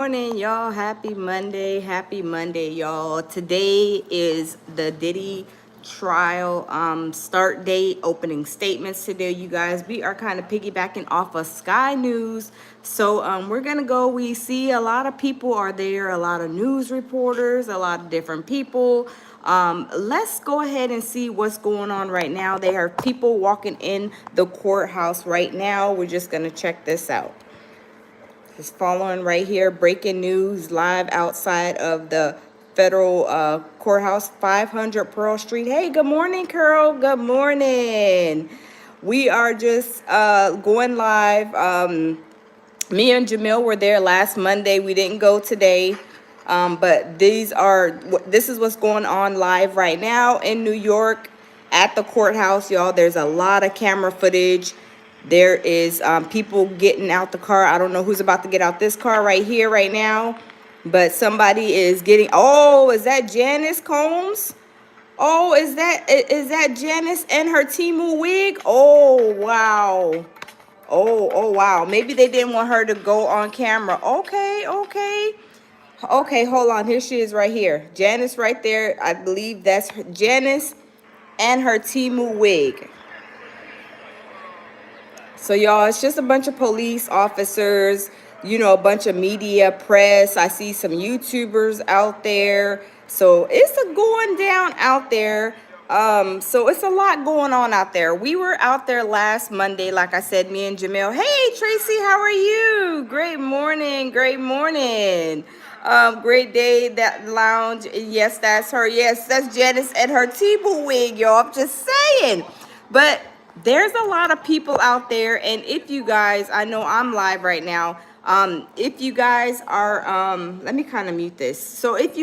Morning, y'all. Happy Monday. Happy Monday, y'all. Today is the Diddy trial start date, opening statements today, you guys. We are kind of piggybacking off of Sky News. So we're gonna go. We see a lot of people are there, a lot of news reporters, a lot of different people. Let's go ahead and see what's going on right now. There are people walking in the courthouse right now. We're just gonna check this out. Just following right here, breaking news live outside of the federal courthouse, 500 Pearl Street. Hey, good morning, Carol. Good morning. We are just going live. Me and Jamil were there last Monday. We didn't go today. But this is what's going on live right now in New York at the courthouse, y'all. There's a lot of camera footage. There is people getting out the car. I don't know who's about to get out this car right here, right now. But somebody is getting, oh, is that Janice Combs? Oh, is that Janice and her Timu wig? Oh, wow. Oh, wow. Maybe they didn't want her to go on camera. Okay, okay. Okay, hold on. Here she is right here. Janice right there. I believe that's Janice and her Timu wig. So y'all, it's just a bunch of police officers, a bunch of media, press. I see some YouTubers out there. So it's a going down out there. So it's a lot going on out there. We were out there last Monday, like I said, me and Jamil. Hey Tracy, how are you? Great morning, great morning. Great day, that lounge. Yes, that's her. Yes, that's Janice and her T-Boo wig, y'all. I'm just saying. But there's a lot of people out there, and if you guys, I know I'm live right now. If you guys are, let me kind of mute this. So if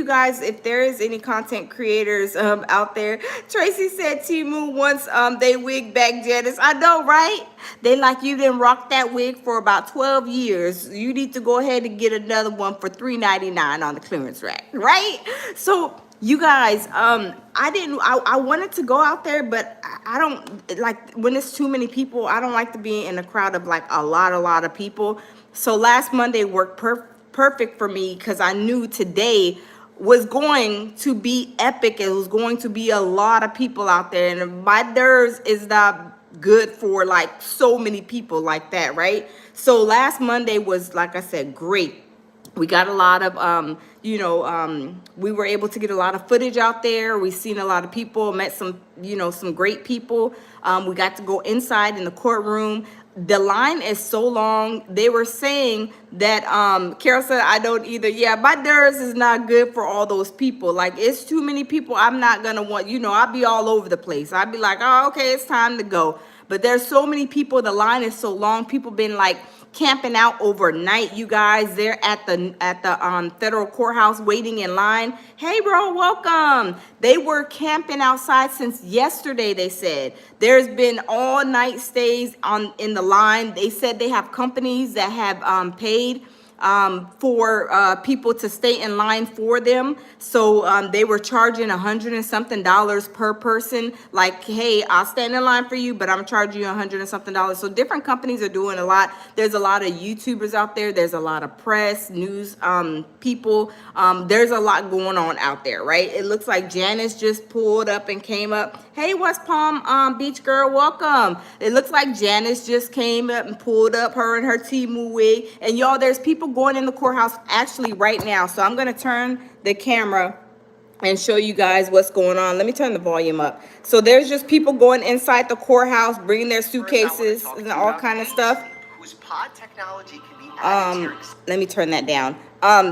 there is any content creators out there, Tracy said Timu once they wig back Janice. I know, right? They like, you didn't rock that wig for about 12 years. You need to go ahead and get another one for $3.99 on the clearance rack, right? So you guys, I wanted to go out there, but I don't like when it's too many people. I don't like to be in a crowd of like a lot of people. So last Monday worked perfect for me because I knew today was going to be epic. It was going to be a lot of people out there, and my nerves is not good for like so many people like that, right? So last Monday was, like I said, great. We got a lot of we were able to get a lot of footage out there. We seen a lot of people, met some great people. We got to go inside in the courtroom. The line is so long. They were saying that Carol said, I don't either. Yeah, my nerves is not good for all those people. Like, it's too many people. I'm not gonna want, I'll be all over the place. I'd be like, oh, okay, it's time to go. But there's so many people. The line is so long. People been like camping out overnight, you guys. They're at the federal courthouse waiting in line. Hey bro, welcome. They were camping outside since yesterday. They said there's been all night stays in the line. They said they have companies that have paid for people to stay in line for them. So they were charging $100 and something per person. Like, hey, I'll stand in line for you, but I'm charging you $100 and something. So different companies are doing a lot. There's a lot of YouTubers out there. There's a lot of press, news people. There's a lot going on out there, right? It looks like Janice just pulled up and came up. Hey, West Palm Beach girl, welcome. It looks like Janice just came up and pulled up, her and her Timu wig. And y'all, there's people going in the courthouse actually right now. So I'm going to turn the camera and show you guys what's going on. Let me turn the volume up. So there's just people going inside the courthouse, bringing their suitcases and all kind of stuff. Whose pod technology can be let me turn that down.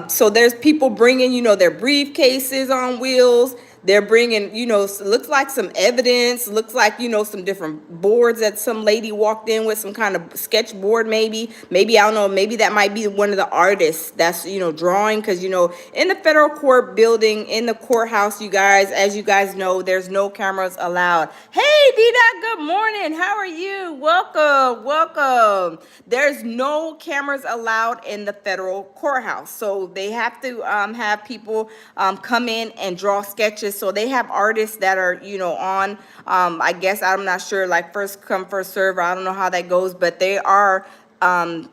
So there's people bringing, their briefcases on wheels. They're bringing, looks like some evidence, looks like, some different boards that some lady walked in with, some kind of sketchboard maybe. Maybe, I don't know, maybe that might be one of the artists that's, drawing. Because, in the federal court building, in the courthouse, you guys, as you guys know, there's no cameras allowed. Hey, Dida, good morning. How are you? Welcome, welcome. There's no cameras allowed in the federal courthouse. So they have to have people come in and draw sketches. So they have artists that are, on, I guess, I'm not sure, like first come, first serve. I don't know how that goes, but they are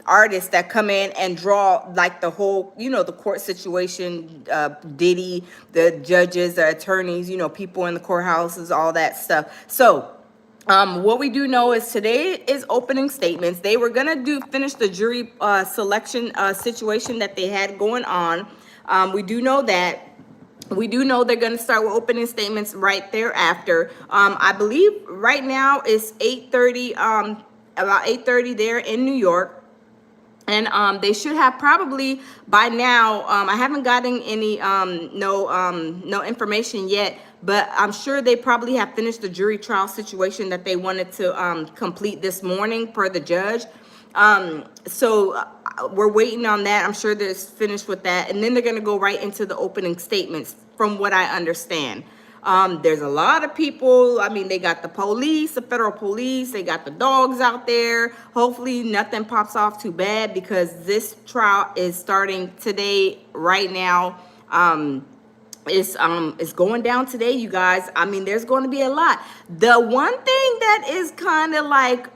artists that come in and draw like the whole, the court situation, Diddy, the judges, the attorneys, people in the courthouses, all that stuff. So what we do know is today is opening statements. They were gonna finish the jury selection situation that they had going on. We do know that. We do know they're going to start with opening statements right thereafter. I believe right now it's 8:30, about 8:30 there in New York. And they should have probably by now, I haven't gotten any no information yet, but I'm sure they probably have finished the jury trial situation that they wanted to complete this morning per the judge. So we're waiting on that. I'm sure they're finished with that. And then they're going to go right into the opening statements from what I understand. There's a lot of people. I mean, they got the police, the federal police, they got the dogs out there. Hopefully nothing pops off too bad because this trial is starting today, right now. It's going down today, you guys. I mean, there's going to be a lot. The one thing that is kind of like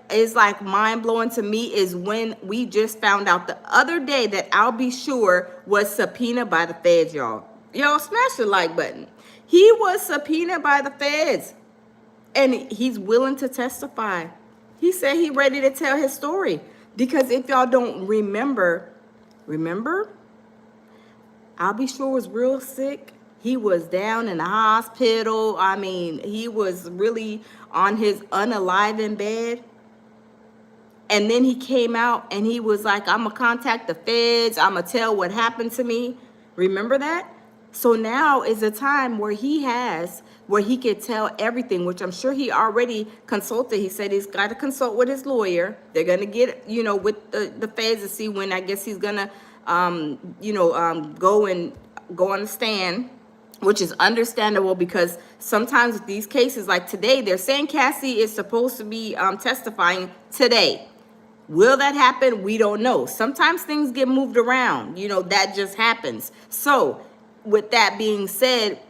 mind-blowing to me is when we just found out the other day that I'll Be Sure was subpoenaed by the feds, y'all. Y'all smash the like button. He was subpoenaed by the feds and he's willing to testify. He said he's ready to tell his story because if y'all don't remember, I'll Be Sure was real sick. He was down in the hospital. I mean, he was really on his unaliving bed. And then he came out and he was like, I'm going to contact the feds. I'm going to tell what happened to me. Remember that? So now is a time where he could tell everything, which I'm sure he already consulted. He said he's got to consult with his lawyer. They're going to get, with the feds to see when I guess he's going to, go on the stand, which is understandable because sometimes with these cases like today, they're saying Cassie is supposed to be testifying today. Will that happen? We don't know. Sometimes things get moved around. That just happens. So with that being said,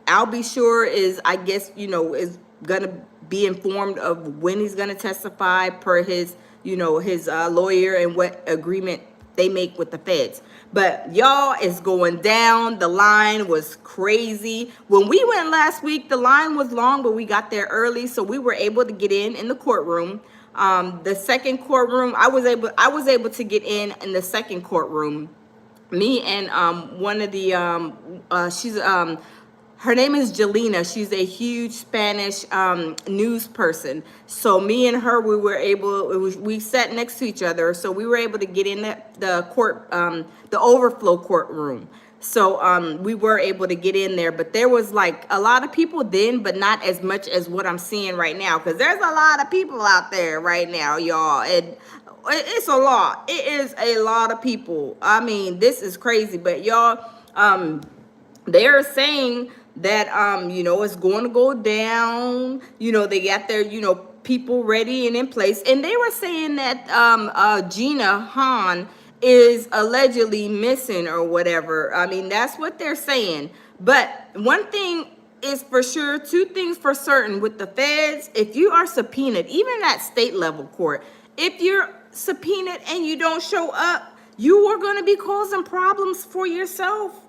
I'll Be Sure is, I guess, is going to be informed of when he's going to testify per his, his lawyer and what agreement they make with the feds. But y'all, it's going down. The line was crazy. When we went last week, the line was long, but we got there early, so we were able to get in the courtroom. The second courtroom, I was able to get in the second courtroom. Me and one of the her name is Jelena. She's a huge Spanish news person. So me and her, we sat next to each other. So we were able to get in the court, the overflow courtroom. So we were able to get in there, but there was like a lot of people then, but not as much as what I'm seeing right now. Because there's a lot of people out there right now, y'all. And it's a lot. It is a lot of people. I mean, this is crazy. But y'all, they're saying that it's going to go down. They got their people ready and in place, and they were saying that Gina Han is allegedly missing or whatever. I mean, that's what they're saying. But one thing is for sure, two things for certain with the feds: if you are subpoenaed, even at state level court, if you're subpoenaed and you don't show up, you are going to be causing problems for yourself.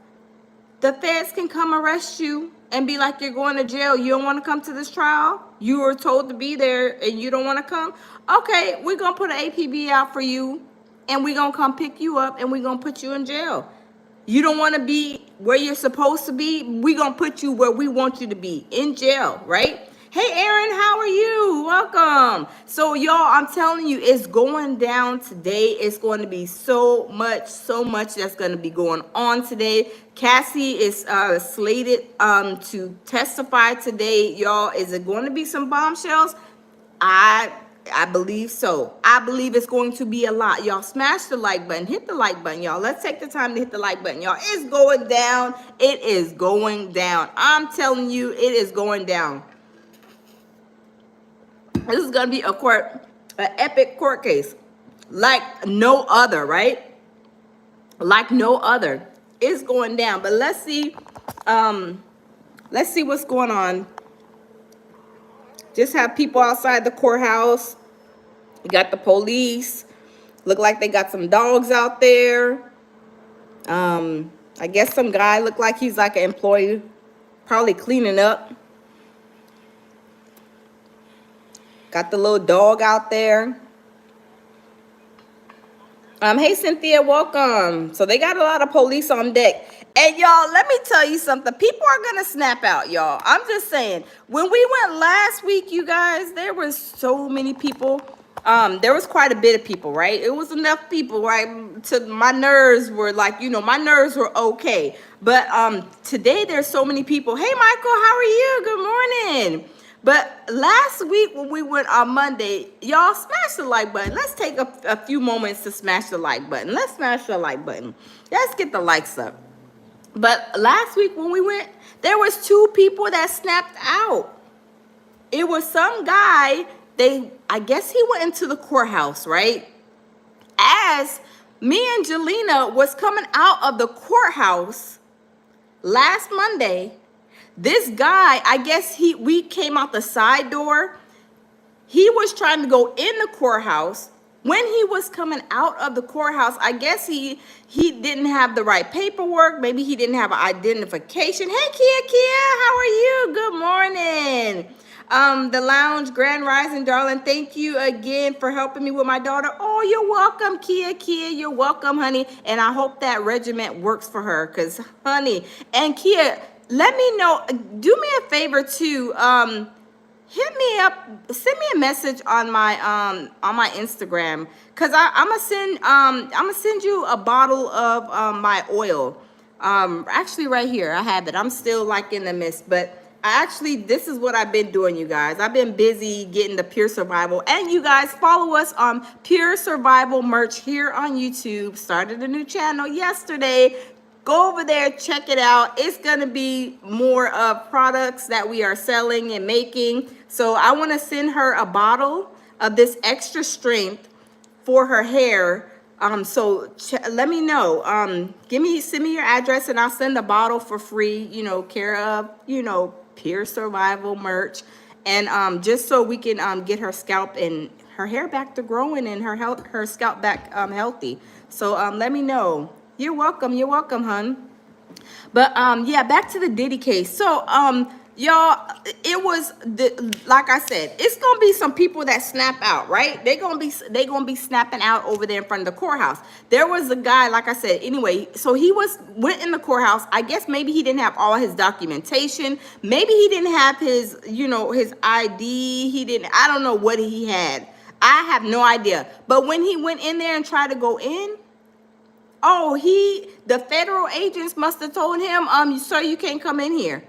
The feds can come arrest you and be like, you're going to jail. You don't want to come to this trial? You were told to be there and you don't want to come? Okay, we're going to put an APB out for you and we're going to come pick you up and we're going to put you in jail. You don't want to be where you're supposed to be? We're going to put you where we want you to be, in jail, right? Hey, Aaron, how are you? Welcome. So, y'all, I'm telling you, it's going down today. It's going to be so much that's going to be going on today. Cassie is slated to testify today, y'all. Is it going to be some bombshells? I believe so. I believe it's going to be a lot. Y'all smash the like button. Hit the like button, y'all. Let's take the time to hit the like button, y'all. It's going down. It is going down. I'm telling you, it is going down. This is going to be an epic court case like no other, right? Like no other. It's going down. But let's see what's going on. Just have people outside the courthouse. You got the police. Look like they got some dogs out there. I guess some guy looked like he's like an employee, probably cleaning up. Got the little dog out there. Hey Cynthia, welcome. So they got a lot of police on deck. And y'all, let me tell you something. People are gonna snap out, y'all. I'm just saying. When we went last week, you guys, there was so many people. There was quite a bit of people, right? It was enough people, right? To my nerves were like, my nerves were okay. But today there's so many people. Hey Michael, how are you? Good morning. But last week when we went on Monday, y'all smash the like button. Let's take a few moments to smash the like button. Let's smash the like button. Let's get the likes up. But last week when we went, there was 2 people that snapped out. It was some guy, I guess he went into the courthouse, right? As me and Jelena was coming out of the courthouse last Monday, this guy, I guess we came out the side door. He was trying to go in the courthouse. When he was coming out of the courthouse, I guess he didn't have the right paperwork. Maybe he didn't have an identification. Hey, Kia, how are you? Good morning. The lounge, Grand Rising, darling. Thank you again for helping me with my daughter. Oh, you're welcome, Kia. You're welcome, honey. And I hope that regiment works for her, because, honey, and Kia, let me know. Do me a favor too. Hit me up. Send me a message on my Instagram, cause I'm gonna send you a bottle of my oil. Actually, right here I have it. I'm still like in the midst, but this is what I've been doing, you guys. I've been busy getting the Pure Survival, and you guys follow us on Pure Survival merch here on YouTube. Started a new channel yesterday. Go over there, check it out. It's going to be more of products that we are selling and making. So I want to send her a bottle of this extra strength for her hair. Let me know. Send me your address and I'll send a bottle for free, care of, Pure Survival merch. And just so we can get her scalp and her hair back to growing and her scalp back healthy. So let me know. You're welcome, hun. But yeah, back to the Diddy case. So y'all, it was like I said, it's gonna be some people that snap out, right? They gonna be snapping out over there in front of the courthouse. There was a guy, like I said, anyway, so he went in the courthouse. I guess maybe he didn't have all his documentation. Maybe he didn't have his, his ID. I don't know what he had. I have no idea. But when he went in there and tried to go in, the federal agents must have told him, sir, you can't come in here.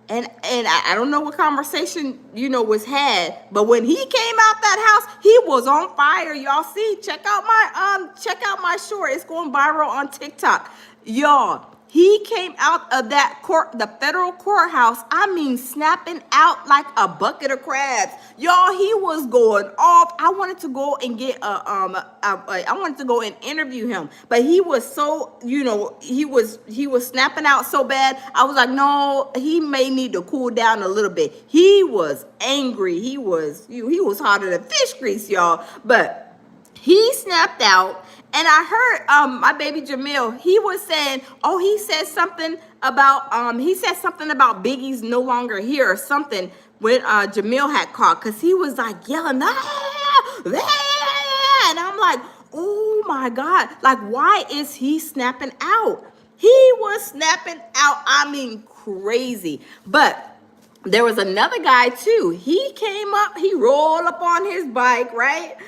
And I don't know what conversation, was had, but when he came out that house, he was on fire. Y'all see, check out my short. It's going viral on TikTok. Y'all, he came out of the federal courthouse, snapping out like a bucket of crabs. Y'all, he was going off. I wanted to go and I wanted to go and interview him, but he was so, he was snapping out so bad. I was like, no, he may need to cool down a little bit. He was angry. He was hotter than fish grease, y'all. But he snapped out. And I heard my baby Jamil, he was saying, he said something about Biggie's no longer here or something when Jamil had caught, because he was like yelling, ah! And I'm like, oh my God, like, why is he snapping out? He was snapping out, crazy. But there was another guy too. He came up, he rolled up on his bike, right?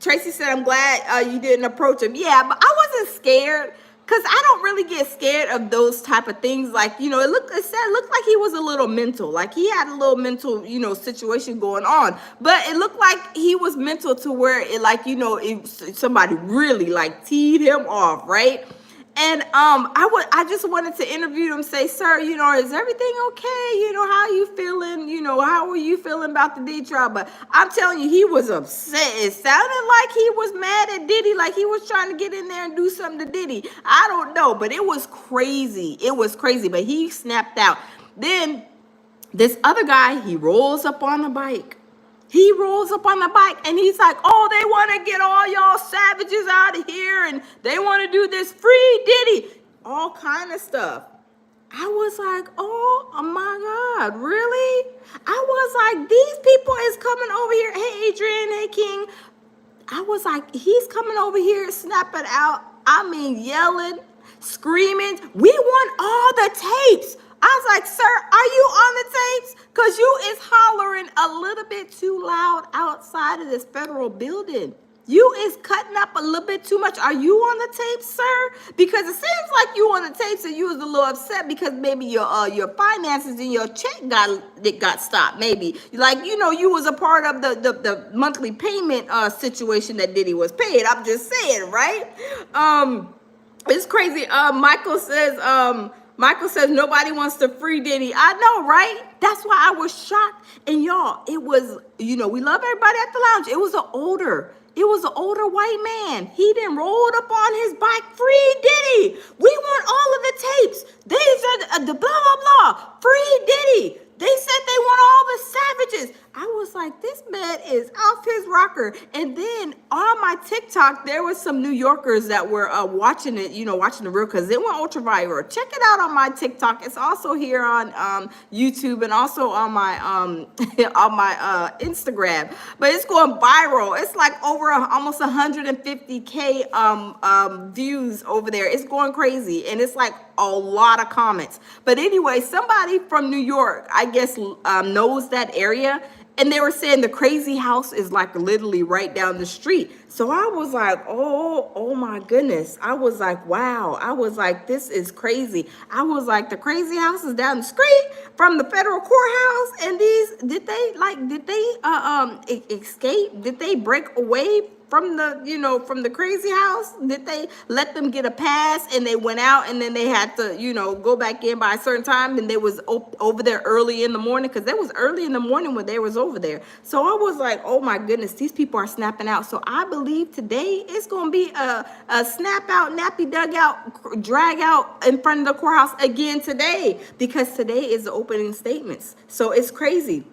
Tracy said, I'm glad you didn't approach him. Yeah, but I wasn't scared, because I don't really get scared of those type of things. Like, it looked like he was a little mental. Like, he had a little mental, situation going on. But it looked like he was mental to where somebody really like teed him off, right? And I just wanted to interview him, say, sir, is everything okay? How you feeling? How were you feeling about the Diddy trial? But I'm telling you, he was upset. It sounded like he was mad at Diddy, like he was trying to get in there and do something to Diddy. I don't know, but it was crazy. It was crazy, but he snapped out. Then this other guy, he rolls up on the bike. He rolls up on the bike and he's like, oh, they want to get all y'all savages out of here and they want to do this free Diddy, all kind of stuff. I was like, oh my God, really? I was like, these people is coming over here. Hey, Adrian, hey, King. I was like, he's coming over here, snapping out. I mean, yelling, screaming. We want all the tapes. I was like, sir, are you on the tapes? Because you is hollering a little bit too loud outside of this federal building. You is cutting up a little bit too much. Are you on the tapes, sir? Because it seems like you on the tapes and you was a little upset because maybe your finances and your check got stopped. Maybe like you was a part of the monthly payment situation that Diddy was paid. I'm just saying, right? It's crazy. Michael says nobody wants to free Diddy. I know, right? That's why I was shocked. And y'all, it was, we love everybody at the lounge. It was an older white man. He then rolled up on his bike, free Diddy. We want all of the tapes. They said the blah, blah, blah, free Diddy. They said they want all the savages. I was like, this man is off his rocker. And then on my TikTok, there was some New Yorkers that were watching it, watching the real, because it went ultra viral. Check it out on my TikTok. It's also here on YouTube and also on my on my Instagram. But it's going viral. It's like over almost 150K views over there. It's going crazy. And it's like a lot of comments. But anyway, somebody from New York, I guess, knows that area. And they were saying the crazy house is like literally right down the street. So I was like, oh my goodness. I was like, wow. I was like, this is crazy. I was like, the crazy house is down the street from the federal courthouse. And did they escape? Did they break away from the crazy house? Did they let them get a pass and they went out and then they had to, go back in by a certain time and they was over there early in the morning? Because it was early in the morning when they was over there. So I was like, oh my goodness, these people are snapping out. So I believe today it's going to be a snap out, nappy dug out, drag out in front of the courthouse again today, because today is the opening statements. So it's crazy.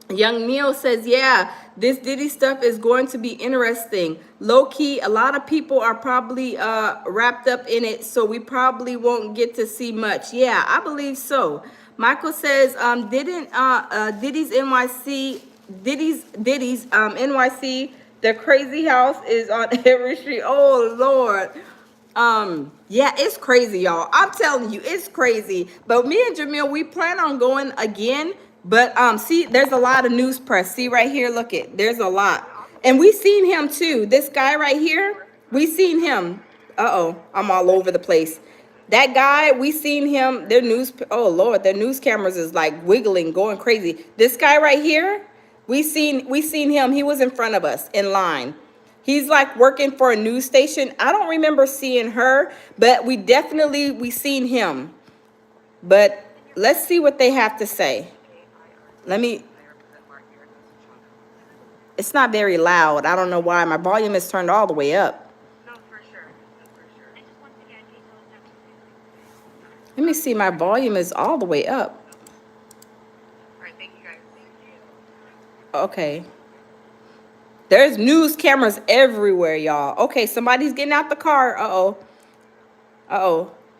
Young Neil says, yeah, this Diddy stuff is going to be interesting. Low key, a lot of people are probably wrapped up in it, so we probably won't get to see much. Yeah, I believe so. Michael says, Diddy's NYC, the crazy house is on every street. Oh, Lord. Yeah, it's crazy, y'all. I'm telling you, it's crazy. But me and Jamil, we plan on going again. But see, there's a lot of news press. See right here, look it. There's a lot. And we seen him too. This guy right here, we seen him. Uh-oh, I'm all over the place. That guy, we seen him. Their news, oh Lord, their news cameras is like wiggling, going crazy. This guy right here, we seen him. He was in front of us in line. He's like working for a news station. I don't remember seeing her, but we seen him. But let's see what they have to say. It's not very loud. I don't know why. My volume is turned all the way up. No, for sure. Let me see. My volume is all the way up. All right, thank you guys. Okay. There's news cameras everywhere, y'all. Okay, somebody's getting out the car. Uh-oh.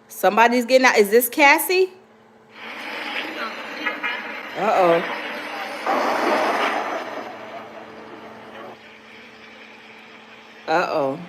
Somebody's getting out. Is this Cassie? Uh-oh. Uh-oh.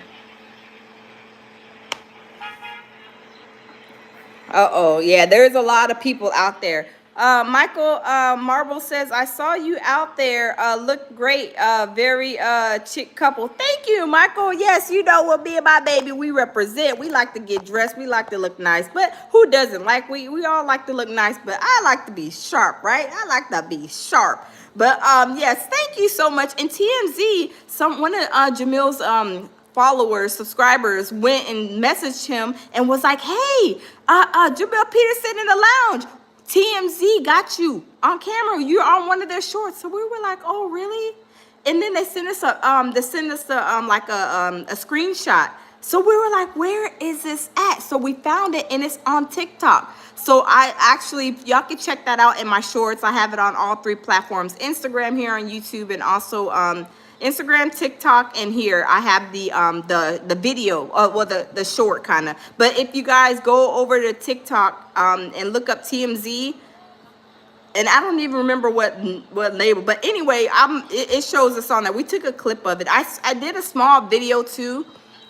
Uh-oh. Yeah, there's a lot of people out there. Michael Marble says, I saw you out there. Look great. Very chick couple. Thank you, Michael. Yes, what me and my baby, we represent. We like to get dressed. We like to look nice. But who doesn't? Like, we all like to look nice. But I like to be sharp, right? I like to be sharp. But yes, thank you so much. And TMZ, one of Jamil's subscribers went and messaged him and was like, hey, Jamil Peterson in the lounge. TMZ got you on camera. You're on one of their shorts. So we were like, oh, really? And then they sent us a screenshot. So we were like, where is this at? So we found it and it's on TikTok. So I actually, y'all can check that out in my shorts. I have it on all three platforms, Instagram, here on YouTube, and also Instagram, TikTok, and here I have the video, well, the short kind of. But if you guys go over to TikTok and look up TMZ, and I don't even remember what label, but anyway, it shows us on there. We took a clip of it. I did a small video too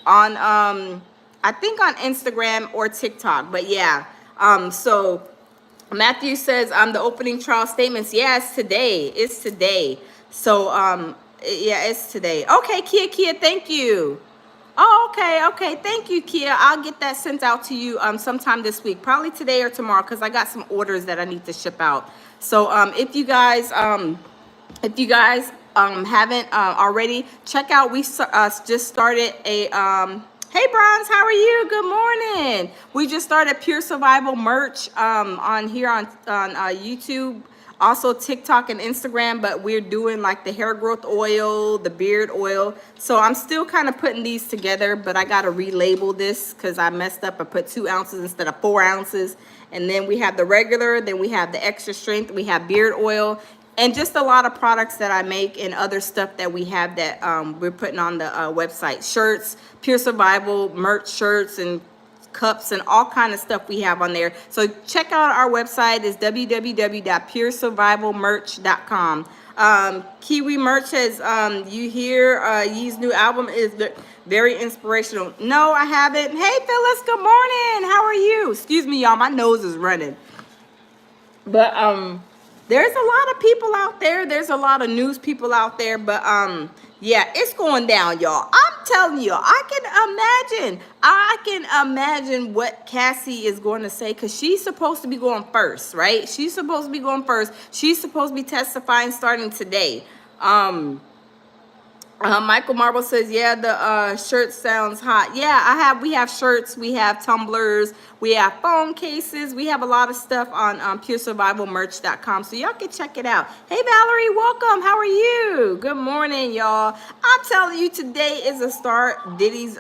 on I think on Instagram or TikTok, but yeah. So Matthew says the opening trial statements. Yeah, it's today. It's today. So yeah, it's today. Okay, Kia, thank you. Oh, okay. Thank you, Kia. I'll get that sent out to you sometime this week, probably today or tomorrow, because I got some orders that I need to ship out. So if you guys haven't already, check out. We just started a hey Bronze, how are you? Good morning. We just started Pure Survival merch on here on YouTube, also TikTok and Instagram, but we're doing like the hair growth oil, the beard oil. So I'm still kind of putting these together, but I got to relabel this because I messed up. I put 2 ounces instead of 4 ounces. And then we have the regular, then we have the extra strength, we have beard oil, and just a lot of products that I make and other stuff that we have that we're putting on the website. Shirts, Pure Survival merch shirts and cups and all kind of stuff we have on there. So check out our website. Is www.puresurvivalmerch.com. Kiwi Merch says, you hear Yee's new album is very inspirational. No, I haven't. Hey Phyllis, good morning. How are you? Excuse me, y'all. My nose is running. But there's a lot of people out there. There's a lot of news people out there. But yeah, it's going down, y'all. I'm telling you, I can imagine what Cassie is going to say, because she's supposed to be going first, right? She's supposed to be going first. She's supposed to be testifying starting today. Michael Marble says, yeah, the shirt sounds hot. Yeah, we have shirts, we have tumblers, we have phone cases, we have a lot of stuff on puresurvivalmerch.com, so y'all can check it out. Hey Valerie, welcome. How are you? Good morning, y'all. I'm telling you, today is a start. Diddy's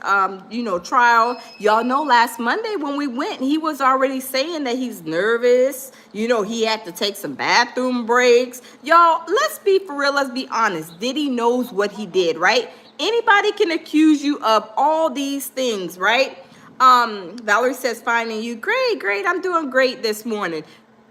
trial. Y'all know last Monday when we went, he was already saying that he's nervous. He had to take some bathroom breaks. Y'all, let's be for real. Let's be honest. Diddy knows what he did, right? Anybody can accuse you of all these things, right? Valerie says, finding you. Great. I'm doing great this morning.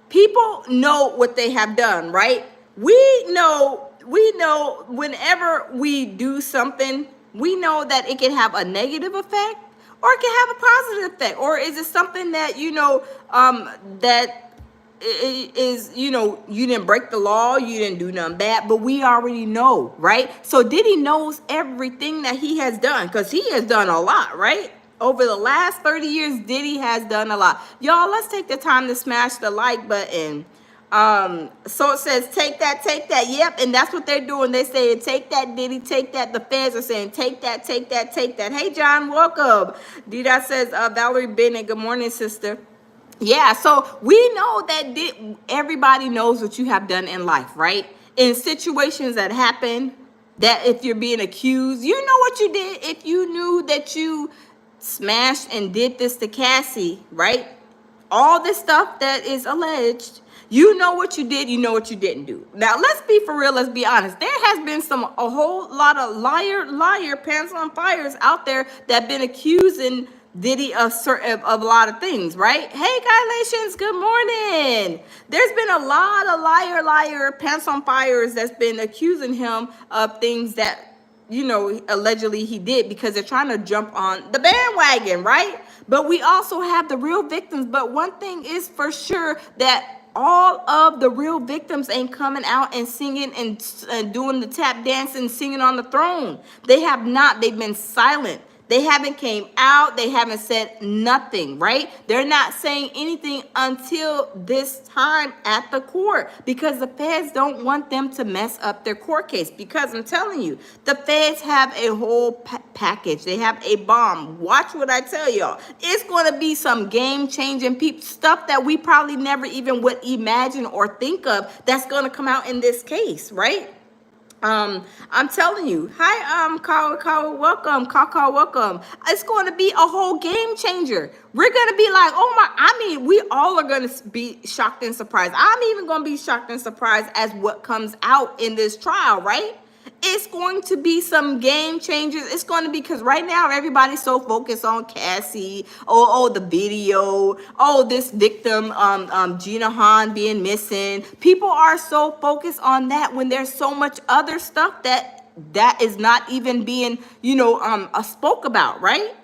People know what they have done, right? We know whenever we do something, we know that it can have a negative effect or it can have a positive effect. Or is it something that, that is, you didn't break the law, you didn't do nothing bad, but we already know, right? So Diddy knows everything that he has done, because he has done a lot, right? Over the last 30 years, Diddy has done a lot. Y'all, let's take the time to smash the like button. So it says, take that. Yep, and that's what they're doing. They say, take that, Diddy, take that. The feds are saying, take that. Hey, John, welcome. Dida says, Valerie Bennett, good morning, sister. Yeah, so we know that everybody knows what you have done in life, right? In situations that happen, that if you're being accused, you know what you did. If you knew that you smashed and did this to Cassie, right? All this stuff that is alleged, you know what you did, you know what you didn't do. Now, let's be for real, let's be honest. There has been a whole lot of liar, pants on fires out there that have been accusing Diddy of a lot of things, right? Hey, Gylations, good morning. There's been a lot of liar, pants on fires that's been accusing him of things that, allegedly he did, because they're trying to jump on the bandwagon, right? But we also have the real victims. But one thing is for sure, that all of the real victims ain't coming out and singing and doing the tap dance and singing on the throne. They have not. They've been silent. They haven't came out. They haven't said nothing, right? They're not saying anything until this time at the court, because the feds don't want them to mess up their court case. Because I'm telling you, the feds have a whole package. They have a bomb. Watch what I tell y'all. It's going to be some game-changing stuff that we probably never even would imagine or think of that's going to come out in this case, right? I'm telling you. Hi, Carl, welcome. Carl, welcome. It's going to be a whole game changer. We're going to be like, oh my, I mean, we all are going to be shocked and surprised. I'm even going to be shocked and surprised as what comes out in this trial, right? It's going to be some game changers. It's going to be, because right now everybody's so focused on Cassie. Oh, the video. Oh, this victim, Gina Han being missing. People are so focused on that when there's so much other stuff that is not even being, spoke about, right?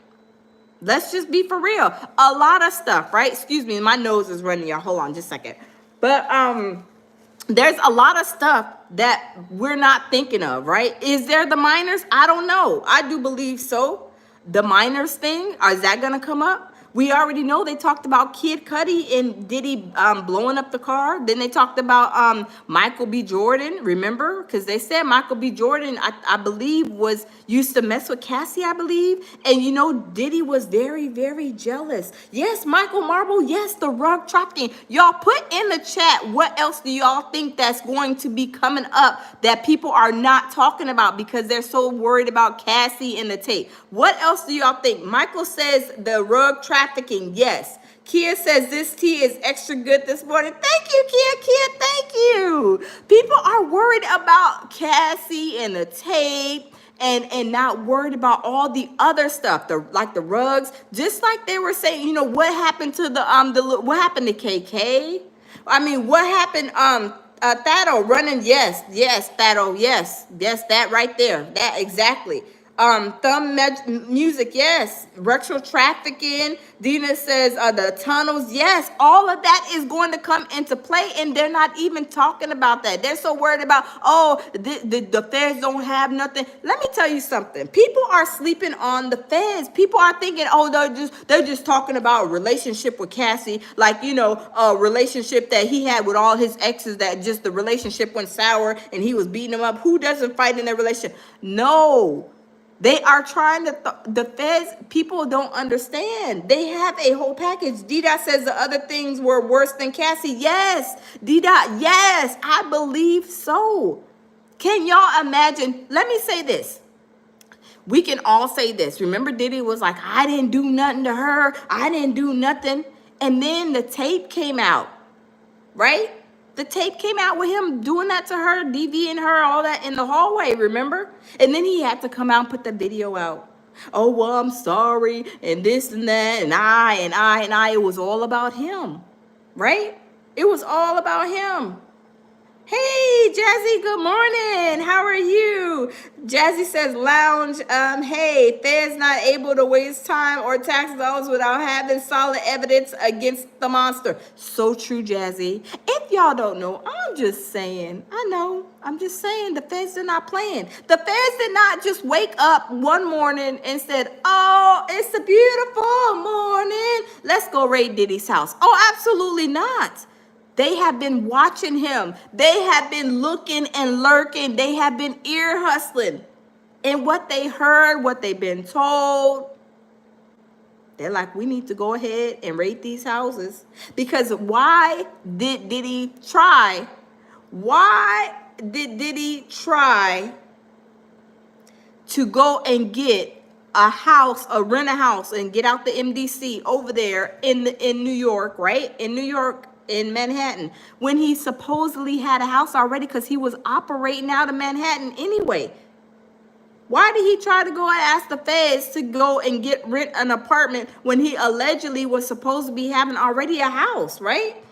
Let's just be for real. A lot of stuff, right? Excuse me, my nose is running, y'all. Hold on just a second. But there's a lot of stuff that we're not thinking of, right? Is there the minors? I don't know. I do believe so. The minors thing, is that going to come up? We already know they talked about Kid Cudi and Diddy blowing up the car. Then they talked about Michael B. Jordan, remember? Because they said Michael B. Jordan, I believe, used to mess with Cassie, I believe. And Diddy was very, very jealous. Yes, Michael Marble, yes, the rug trafficking. Y'all put in the chat, what else do y'all think that's going to be coming up that people are not talking about because they're so worried about Cassie and the tape? What else do y'all think? Michael says the rug trafficking, yes. Kia says this tea is extra good this morning. Thank you, Kia, thank you. People are worried about Cassie and the tape and not worried about all the other stuff, like the rugs. Just like they were saying, what happened to what happened to KK? I mean, what happened, Thado running, yes, Thado, yes, that right there, that exactly. Music, yes. Retro trafficking. Dina says the tunnels, yes. All of that is going to come into play, and they're not even talking about that. They're so worried about, the feds don't have nothing. Let me tell you something. People are sleeping on the feds. People are thinking, they're just talking about a relationship with Cassie, like a relationship that he had with all his exes, that just the relationship went sour and he was beating them up. Who doesn't fight in their relationship? No. They are trying to, the feds, people don't understand. They have a whole package. D-Dot says the other things were worse than Cassie. Yes, D-Dot, yes, I believe so. Can y'all imagine? Let me say this. We can all say this. Remember, Diddy was like, I didn't do nothing to her. I didn't do nothing. And then the tape came out, right? The tape came out with him doing that to her, DVing her, all that in the hallway, remember? And then he had to come out and put the video out. Oh, well, I'm sorry, and this and that, and I. It was all about him, right? It was all about him. Hey, Jazzy, good morning. How are you? Jazzy says, lounge. Hey, feds not able to waste time or tax dollars without having solid evidence against the monster. So true, Jazzy. If y'all don't know, I'm just saying. I know. I'm just saying the feds are not playing. The feds did not just wake up one morning and said, oh, it's a beautiful morning. Let's go raid Diddy's house. Oh, absolutely not. They have been watching him. They have been looking and lurking. They have been ear hustling. And what they heard, what they've been told, they're like, we need to go ahead and raid these houses. Because why did Diddy try? Why did Diddy try to go and get rent a house and get out the MDC over there in New York, right? In New York, in Manhattan, when he supposedly had a house already, because he was operating out of Manhattan anyway. Why did he try to go and ask the feds to go and rent an apartment when he allegedly was supposed to be having already a house, right?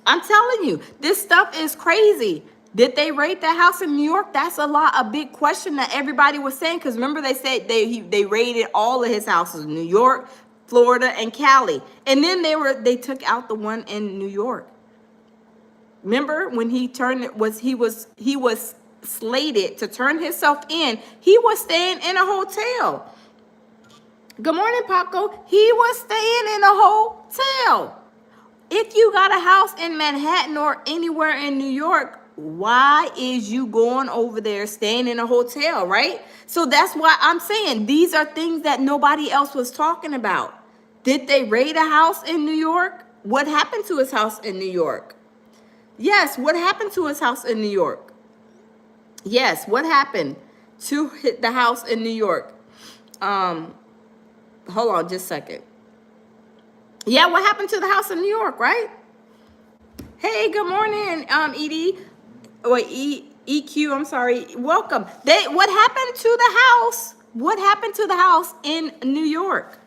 I'm telling you, this stuff is crazy. Did they raid that house in New York? That's a big question that everybody was saying, because remember they said they raided all of his houses in New York, Florida, and Cali. And then they took out the one in New York. Remember when he was slated to turn himself in, he was staying in a hotel. Good morning, Paco. He was staying in a hotel. If you got a house in Manhattan or anywhere in New York, why is you going over there staying in a hotel, right? So that's why I'm saying these are things that nobody else was talking about. Did they raid a house in New York? What happened to his house in New York? Yes, what happened to his house in New York? Yes, what happened to the house in New York? Um, Hold on just a second. Yeah, what happened to the house in New York, right? Hey, good morning, Edie. Wait, EQ, I'm sorry. Welcome. What happened to the house? What happened to the house in New York?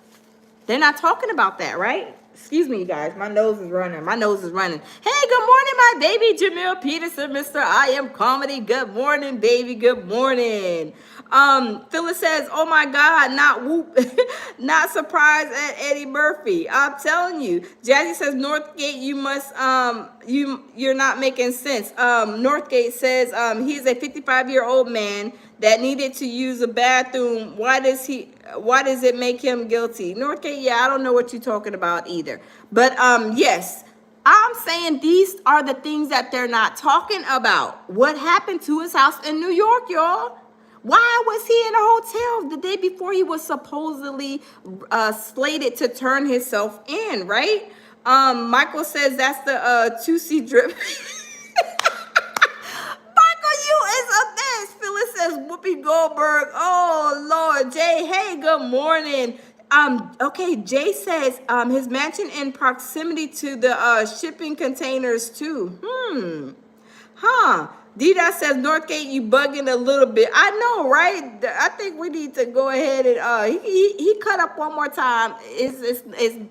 They're not talking about that, right? Excuse me, you guys. My nose is running. My nose is running. Hey, good morning, my baby Jamil Peterson, Mr. I Am Comedy. Good morning, baby. Good morning. Phyllis says, "Oh my God, not whoop, not surprised at Eddie Murphy." I'm telling you. Jazzy says, "Northgate, you must you're not making sense." Northgate says, "He's a 55-year-old man that needed to use a bathroom. Why does it make him guilty?" Northgate, yeah, I don't know what you're talking about either. But yes, I'm saying these are the things that they're not talking about. What happened to his house in New York, y'all? Why was he in a hotel the day before he was supposedly slated to turn himself in, right? Michael says that's the 2C drip. Michael, you is a mess. Phyllis says Whoopi Goldberg. Oh Lord, Jay. Hey, good morning. Okay, Jay says his mansion in proximity to the shipping containers too. Huh. Dida says Northgate, you bugging a little bit. I know, right? I think we need to go ahead and he cut up one more time. It's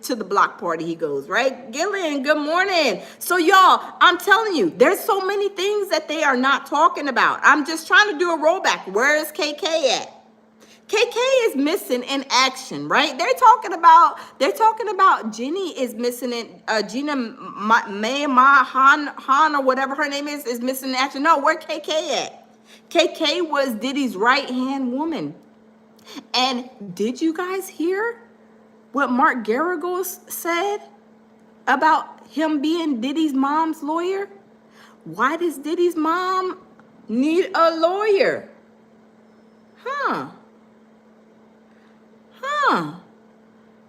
to the block party he goes, right? Gillian, good morning. So y'all, I'm telling you, there's so many things that they are not talking about. I'm just trying to do a rollback. Where is KK at? KK is missing in action, right? They're talking about Jenny is missing in Gina May Han or whatever her name is missing in action. No, where KK at? KK was Diddy's right hand woman. And did you guys hear what Mark Garagos said about him being Diddy's mom's lawyer? Why does Diddy's mom need a lawyer? Huh.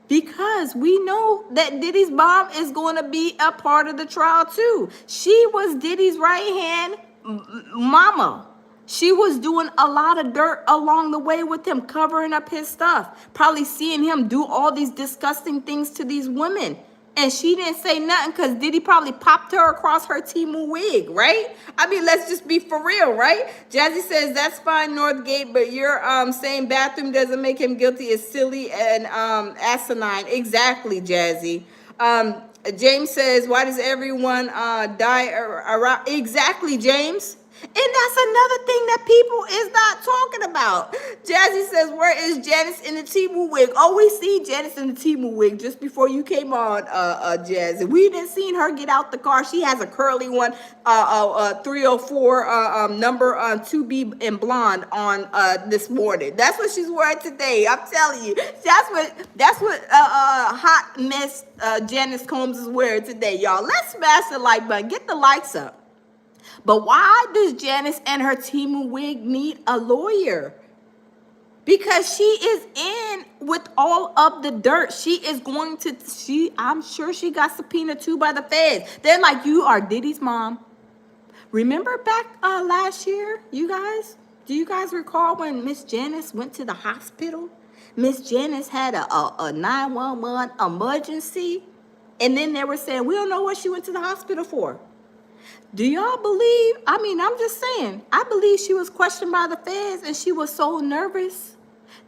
Because we know that Diddy's mom is going to be a part of the trial too. She was Diddy's right hand mama. She was doing a lot of dirt along the way with him, covering up his stuff, probably seeing him do all these disgusting things to these women. And she didn't say nothing because Diddy probably popped her across her Timu wig, right? I mean, let's just be for real, right? Jazzy says, that's fine, Northgate, but you're saying bathroom doesn't make him guilty is silly and asinine. Exactly, Jazzy. James says, why does everyone die around? Exactly, James. And that's another thing that people is not talking about. Jazzy says, where is Janice in the Timu wig? Oh, we see Janice in the Timu wig just before you came on, Jazzy. We didn't see her get out the car. She has a curly one, 304 number 2B in blonde on this morning. That's what she's wearing today. I'm telling you. That's what hot mess Janice Combs is wearing today, y'all. Let's smash the like button. Get the likes up. But why does Janice and her Timu wig need a lawyer? Because she is in with all of the dirt. I'm sure she got subpoenaed too by the feds. They're like, you are Diddy's mom. Remember back last year, you guys? Do you guys recall when Miss Janice went to the hospital? Miss Janice had a 911 emergency. And then they were saying, we don't know what she went to the hospital for. Do y'all believe? I mean, I'm just saying. I believe she was questioned by the feds and she was so nervous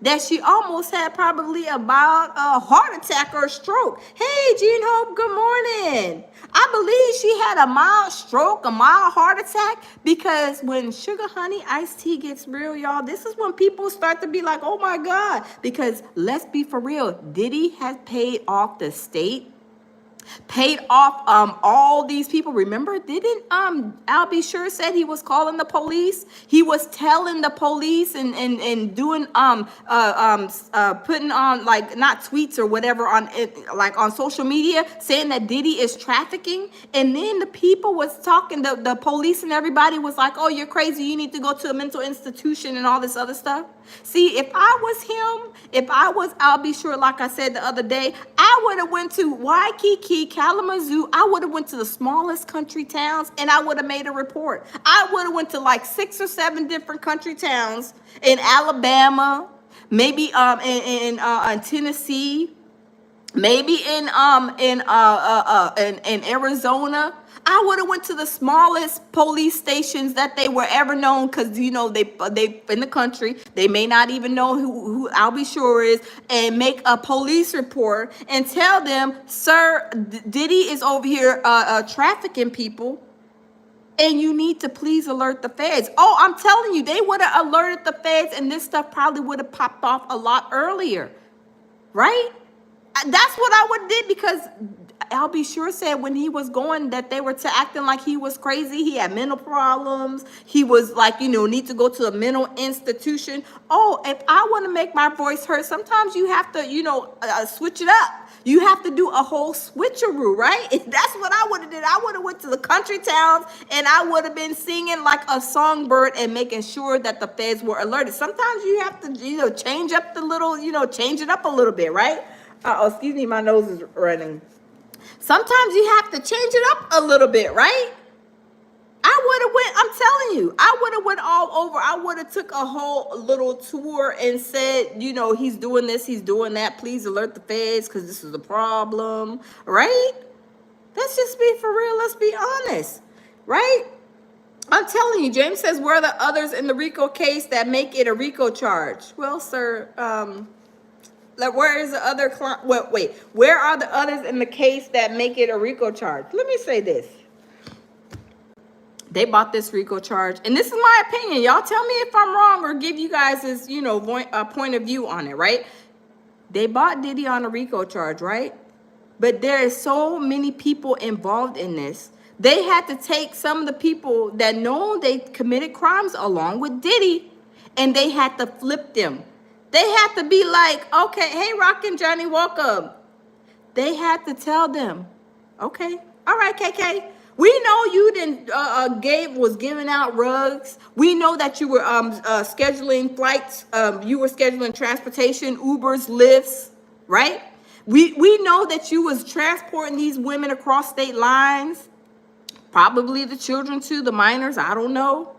that she almost had probably about a heart attack or a stroke. Hey, Jean Hope, good morning. I believe she had a mild stroke, a mild heart attack, because when Sugar Honey Iced Tea gets real, y'all, this is when people start to be like, oh my God. Because let's be for real, Diddy has paid off the state, paid off all these people. Remember, didn't Al B. Sure said he was calling the police? He was telling the police and doing putting on, like, not tweets or whatever on it, like on social media, saying that Diddy is trafficking. And then the people was talking, the police and everybody was like, oh, you're crazy, you need to go to a mental institution and all this other stuff. See, if I was him, if I was Al B. Sure, like I said the other day, I would have went to Waikiki, Kalamazoo, I would have went to the smallest country towns and I would have made a report. I would have went to like 6 or 7 different country towns in Alabama, maybe in Tennessee, maybe in Arizona. I would have went to the smallest police stations that they were ever known, because they in the country, they may not even know who I'll Be Sure is, and make a police report and tell them, sir, Diddy is over here trafficking people, and you need to please alert the feds. Oh, I'm telling you, they would have alerted the feds, and this stuff probably would have popped off a lot earlier, right? That's what I would have did, because I'll Be Sure said when he was going that they were acting like he was crazy. He had mental problems. He was like, need to go to a mental institution. Oh, if I want to make my voice heard, sometimes you have to, switch it up. You have to do a whole switcheroo, right? That's what I would have did. I would have went to the country towns and I would have been singing like a songbird and making sure that the feds were alerted. Sometimes you have to, change up the little, change it up a little bit, right? Excuse me, my nose is running. Sometimes you have to change it up a little bit, right? I'm telling you, I would have went all over. I would have took a whole little tour and said, he's doing this, he's doing that. Please alert the feds because this is a problem, right? Let's just be for real. Let's be honest, right? I'm telling you, James says, where are the others in the RICO case that make it a RICO charge? Well, sir, where is the other client? Wait, where are the others in the case that make it a RICO charge? Let me say this. They bought this RICO charge, and this is my opinion. Y'all tell me if I'm wrong or give you guys this, point of view on it, right? They bought Diddy on a RICO charge, right? But there is so many people involved in this. They had to take some of the people that know they committed crimes along with Diddy, and they had to flip them. They had to be like, okay, hey, Rockin' Johnny, welcome. They had to tell them, okay, all right, KK. We know you didn't was giving out rugs. We know that you were scheduling flights. You were scheduling transportation, Ubers, Lyfts, right? We know that you was transporting these women across state lines, probably the children too, the minors. I don't know.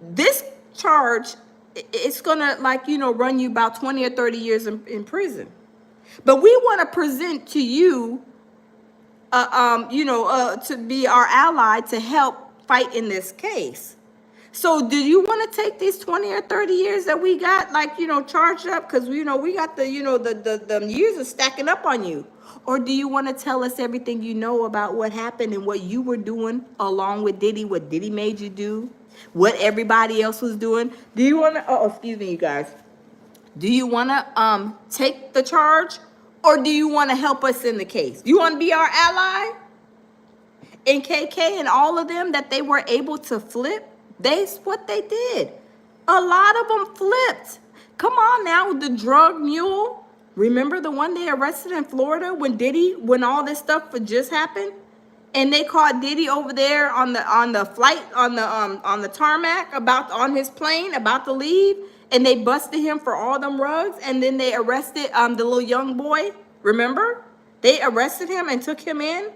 This charge, it's gonna run you about 20 or 30 years in prison. But we want to present to you, to be our ally to help fight in this case. So do you want to take these 20 or 30 years that we got, charged up? Because, we got the years are stacking up on you. Or do you want to tell us everything you know about what happened and what you were doing along with Diddy, what Diddy made you do, what everybody else was doing? Do you want to, excuse me, you guys. Do you want to take the charge, or do you want to help us in the case? You want to be our ally? And KK and all of them that they were able to flip, that's what they did. A lot of them flipped. Come on now, the drug mule. Remember the one they arrested in Florida when all this stuff had just happened? And they caught Diddy over there on the flight, on the tarmac, on his plane, about to leave. And they busted him for all them rugs, and then they arrested the little young boy. Remember? They arrested him and took him in.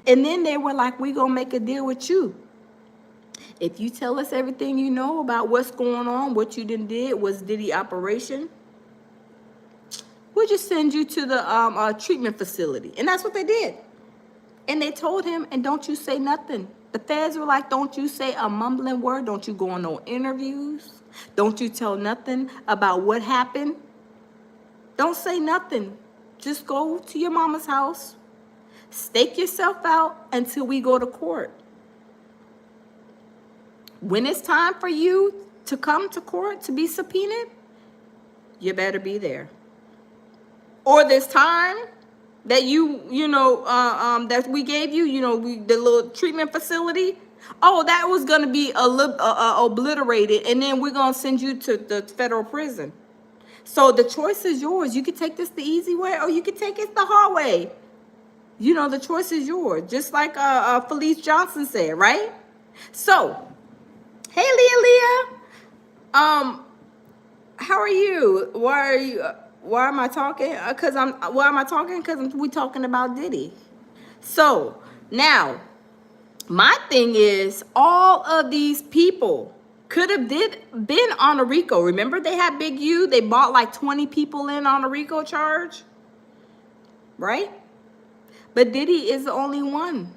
And then they were like, we gonna make a deal with you. If you tell us everything you know about what's going on, what you did, was Diddy operation, we'll just send you to the treatment facility. And that's what they did. And they told him, and don't you say nothing. The feds were like, don't you say a mumbling word. Don't you go on no interviews. Don't you tell nothing about what happened. Don't say nothing. Just go to your mama's house. Stake yourself out until we go to court. When it's time for you to come to court to be subpoenaed, you better be there. Or this time that that we gave you, the little treatment facility, that was going to be obliterated, and then we're going to send you to the federal prison. So the choice is yours. You can take this the easy way, or you can take it the hard way. The choice is yours, just like Felice Johnson said, right? So, hey, Leah, how are you? why am I talking? Why am I talking? Because we talking about Diddy. So now, my thing is, all of these people could have been on a RICO. Remember, they had Big U. They bought like 20 people in on a RICO charge, right? But Diddy is the only one.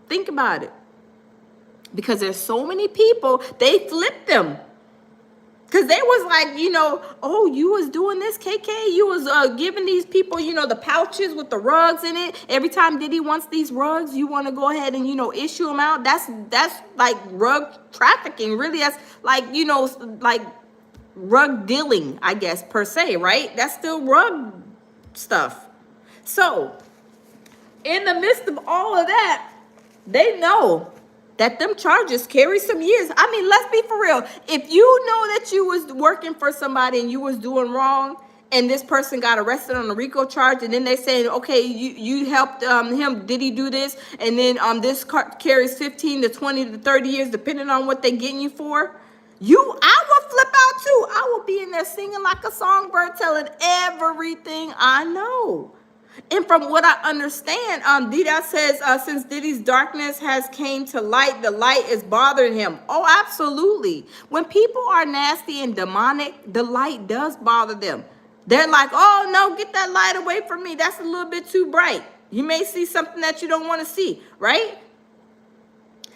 Think about it. Because there's so many people, they flipped them. Because they was like, oh, you was doing this, KK. You was giving these people, the pouches with the rugs in it. Every time Diddy wants these rugs, you want to go ahead and, issue them out. That's like rug trafficking. Really, that's like, like rug dealing, I guess, per se, right? That's still rug stuff. So in the midst of all of that, they know that them charges carry some years. I mean, let's be for real. If you know that you was working for somebody and you was doing wrong, and this person got arrested on a RICO charge, and then they say, okay, you helped him, did he do this? And then this carries 15 to 20 to 30 years, depending on what they getting you for. I will flip out too. I will be in there singing like a songbird, telling everything I know. And from what I understand, Diddy says, since Diddy's darkness has came to light, the light is bothering him. Oh, absolutely. When people are nasty and demonic, the light does bother them. They're like, oh, no, get that light away from me. That's a little bit too bright. You may see something that you don't want to see, right?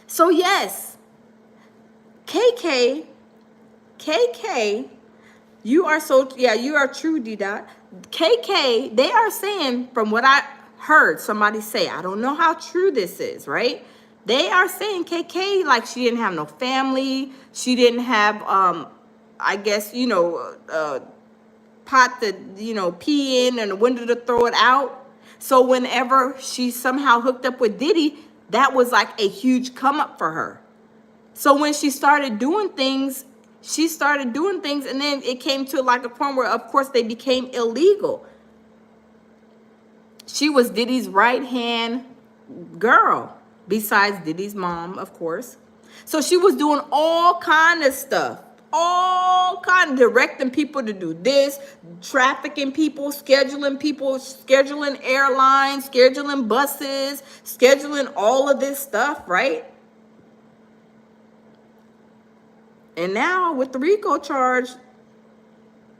So, yes, KK, you are true, D-Dot. KK, they are saying, from what I heard somebody say, I don't know how true this is, right? They are saying KK, like, she didn't have no family. She didn't have, I guess, pot to, pee in and a window to throw it out. So whenever she somehow hooked up with Diddy, that was like a huge come up for her. So when she started doing things, and then it came to like a point where, of course, they became illegal. She was Diddy's right-hand girl, besides Diddy's mom, of course. So she was doing all kind of stuff, directing people to do this, trafficking people, scheduling airlines, scheduling buses, scheduling all of this stuff, right? And now with the RICO charge,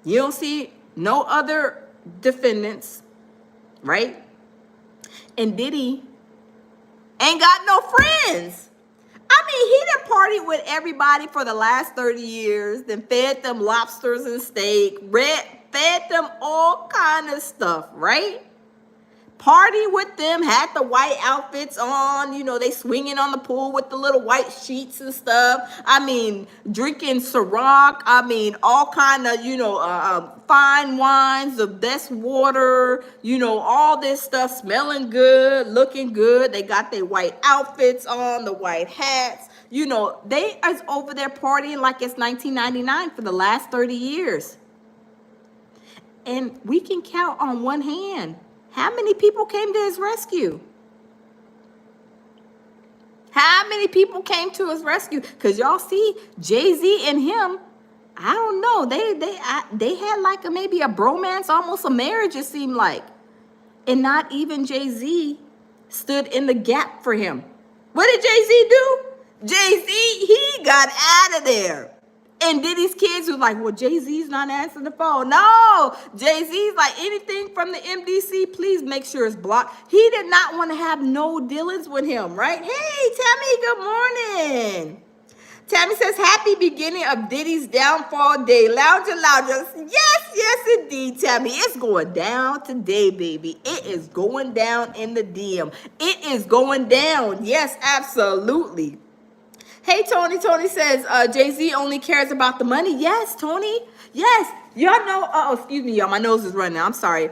you don't see no other defendants, right? And Diddy ain't got no friends. I mean, he done partied with everybody for the last 30 years, then fed them lobsters and steak, fed them all kind of stuff, right? Party with them, had the white outfits on, they swinging on the pool with the little white sheets and stuff. I mean, drinking Ciroc. I mean, all kind of, fine wines, the best water, all this stuff, smelling good, looking good. They got their white outfits on, the white hats. They is over there partying like it's 1999 for the last 30 years. And we can count on one hand how many people came to his rescue? How many people came to his rescue? Because y'all see, Jay-Z and him, I don't know. They had like maybe a bromance, almost a marriage, it seemed like. And not even Jay-Z stood in the gap for him. What did Jay-Z do? Jay-Z, he got out of there. And Diddy's kids was like, well, Jay-Z's not answering the phone. No, Jay-Z's like, anything from the MDC, please make sure it's blocked. He did not want to have no dealings with him, right? Hey, Tammy, good morning. Tammy says, happy beginning of Diddy's downfall day. Lounger. Yes, indeed, Tammy. It's going down today, baby. It is going down in the DM. It is going down. Yes, absolutely. Hey, Tony. Tony says, Jay-Z only cares about the money. Yes, Tony. Yes. Y'all know, excuse me, y'all. My nose is running. I'm sorry.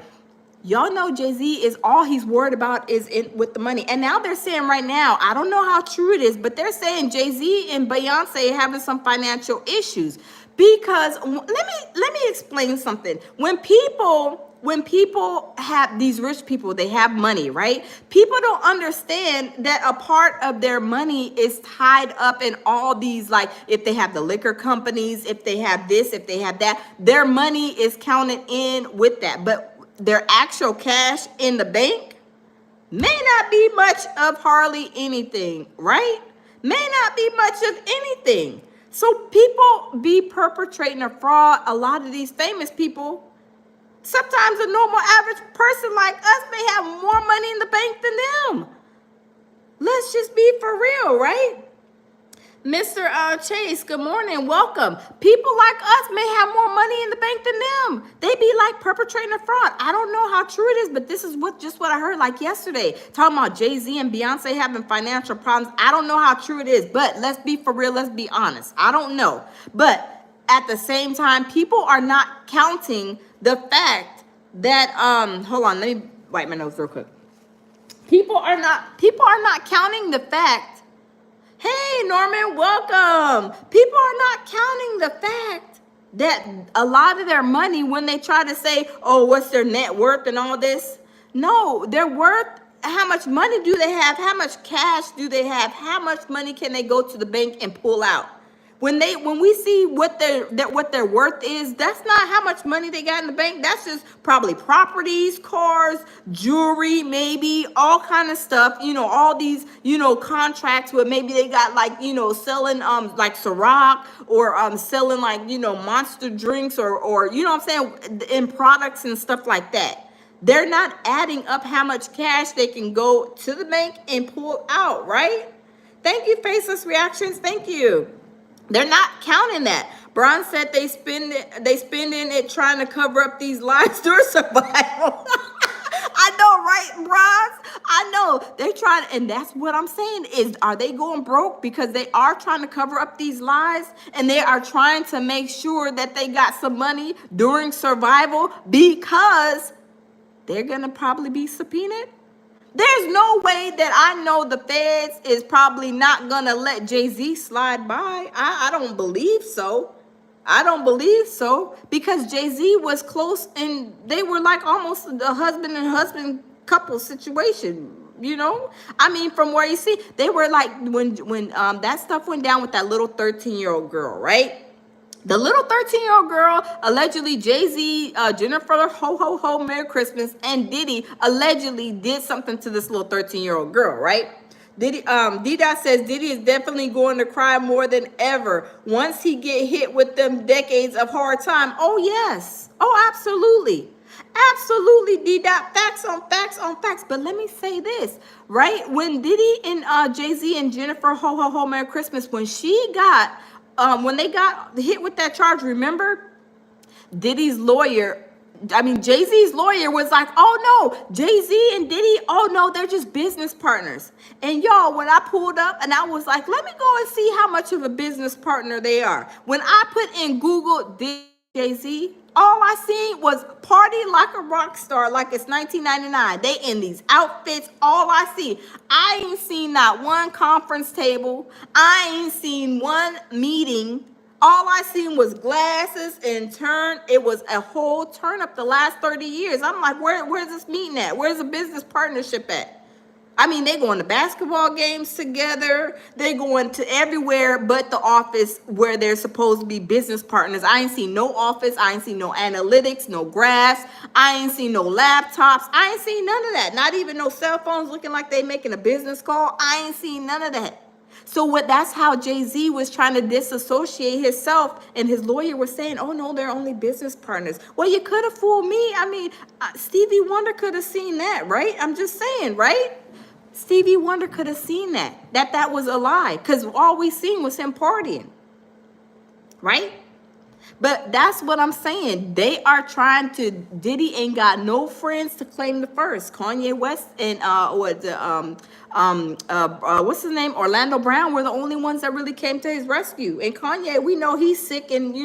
Y'all know Jay-Z is all he's worried about is with the money. And now they're saying right now, I don't know how true it is, but they're saying Jay-Z and Beyonce having some financial issues. Because let me explain something. When people when people have these rich people, they have money, right? People don't understand that a part of their money is tied up in all these, like if they have the liquor companies, if they have this, if they have that, their money is counted in with that. But their actual cash in the bank may not be much of hardly anything, right? May not be much of anything. So people be perpetrating a fraud. A lot of these famous people, sometimes a normal average person like us may have more money in the bank than them. Let's just be for real, right? Mr. Chase, good morning. Welcome. People like us may have more money in the bank than them. They be like perpetrating a fraud. I don't know how true it is, but this is what I heard like yesterday. Talking about Jay-Z and Beyonce having financial problems. I don't know how true it is, but let's be for real. Let's be honest. I don't know. But at the same time, people are not counting the fact that, hold on, let me wipe my nose real quick. People are not counting the fact. Hey, Norman, welcome. People are not counting the fact that a lot of their money, when they try to say, oh, what's their net worth and all this? No, their worth, how much money do they have? How much cash do they have? How much money can they go to the bank and pull out? When we see what their worth is, that's not how much money they got in the bank. That's just probably properties, cars, jewelry, maybe all kind of stuff. All these contracts where maybe they got like selling like Ciroc or selling like Monster drinks or what I'm saying, in products and stuff like that. They're not adding up how much cash they can go to the bank and pull out, right? Thank you, Faceless Reactions. Thank you. They're not counting that. Bron said they spending it trying to cover up these lies during survival. I know, right, Bron? I know. They trying, and that's what I'm saying is, are they going broke because they are trying to cover up these lies and they are trying to make sure that they got some money during survival because they're going to probably be subpoenaed? There's no way that I know the feds is probably not going to let Jay-Z slide by. I don't believe so. I don't believe so because Jay-Z was close and they were like almost a husband and husband couple situation, I mean, from where you see, they were like when that stuff went down with that little 13-year-old girl, right? The little 13-year-old girl, allegedly Jay-Z, Jennifer, ho, Merry Christmas, and Diddy allegedly did something to this little 13-year-old girl, right? Diddy, D-Dot says Diddy is definitely going to cry more than ever once he get hit with them decades of hard time. Oh, yes. Oh, absolutely. Absolutely, D-Dot. Facts on facts on facts. But let me say this, right? When Diddy and Jay-Z and Jennifer, ho, Merry Christmas, when they got hit with that charge, remember? Diddy's lawyer, Jay-Z's lawyer was like, oh no, Jay-Z and Diddy, oh no, they're just business partners. And y'all, when I pulled up and I was like, let me go and see how much of a business partner they are. When I put in Google Diddy, Jay-Z, all I seen was party like a rock star, like it's 1999. They in these outfits. All I see, I ain't seen not one conference table. I ain't seen one meeting. All I seen was glasses and turn. It was a whole turn up the last 30 years. I'm like, where's this meeting at? Where's the business partnership at? They going to basketball games together. They going to everywhere but the office where they're supposed to be business partners. I ain't seen no office. I ain't seen no analytics, no graphs. I ain't seen no laptops. I ain't seen none of that. Not even no cell phones looking like they making a business call. I ain't seen none of that. So that's how Jay-Z was trying to disassociate himself, and his lawyer was saying, oh no, they're only business partners. Well, you could have fooled me. Stevie Wonder could have seen that, right? I'm just saying, right? Stevie Wonder could have seen that was a lie, because all we seen was him partying, right? But that's what I'm saying. They are trying to. Diddy ain't got no friends to claim the first. Kanye West and what's his name? Orlando Brown were the only ones that really came to his rescue. And Kanye, we know he's sick and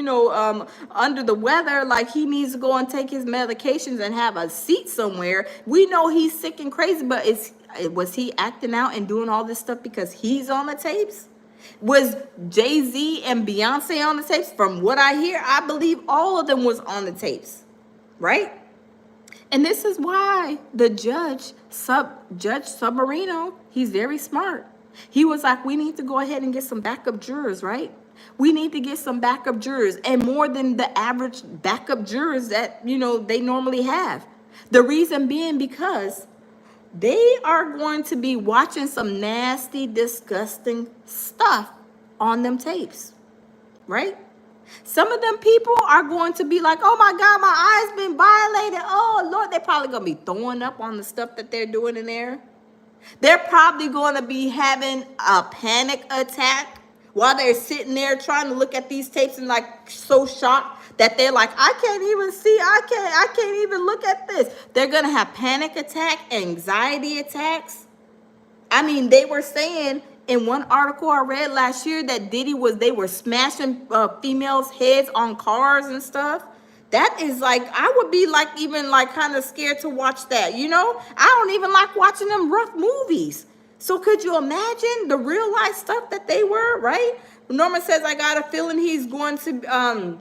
under the weather, like he needs to go and take his medications and have a seat somewhere. We know he's sick and crazy, but was he acting out and doing all this stuff because he's on the tapes? Was Jay-Z and Beyonce on the tapes? From what I hear, I believe all of them was on the tapes, right? And this is why the Judge Submarino, he's very smart. He was like, we need to go ahead and get some backup jurors, right? We need to get some backup jurors, and more than the average backup jurors that, they normally have. The reason being because they are going to be watching some nasty, disgusting stuff on them tapes, right? Some of them people are going to be like, oh my God, my eyes been violated. Oh Lord, they're probably going to be throwing up on the stuff that they're doing in there. They're probably going to be having a panic attack while they're sitting there trying to look at these tapes and like so shocked that they're like, I can't even see, I can't even look at this. They're going to have panic attack, anxiety attacks. I mean, they were saying in one article I read last year that they were smashing females' heads on cars and stuff. That is like, I would be like, even like kind of scared to watch that, I don't even like watching them rough movies. So could you imagine the real life stuff that they were, right? Norman says, I got a feeling he's going to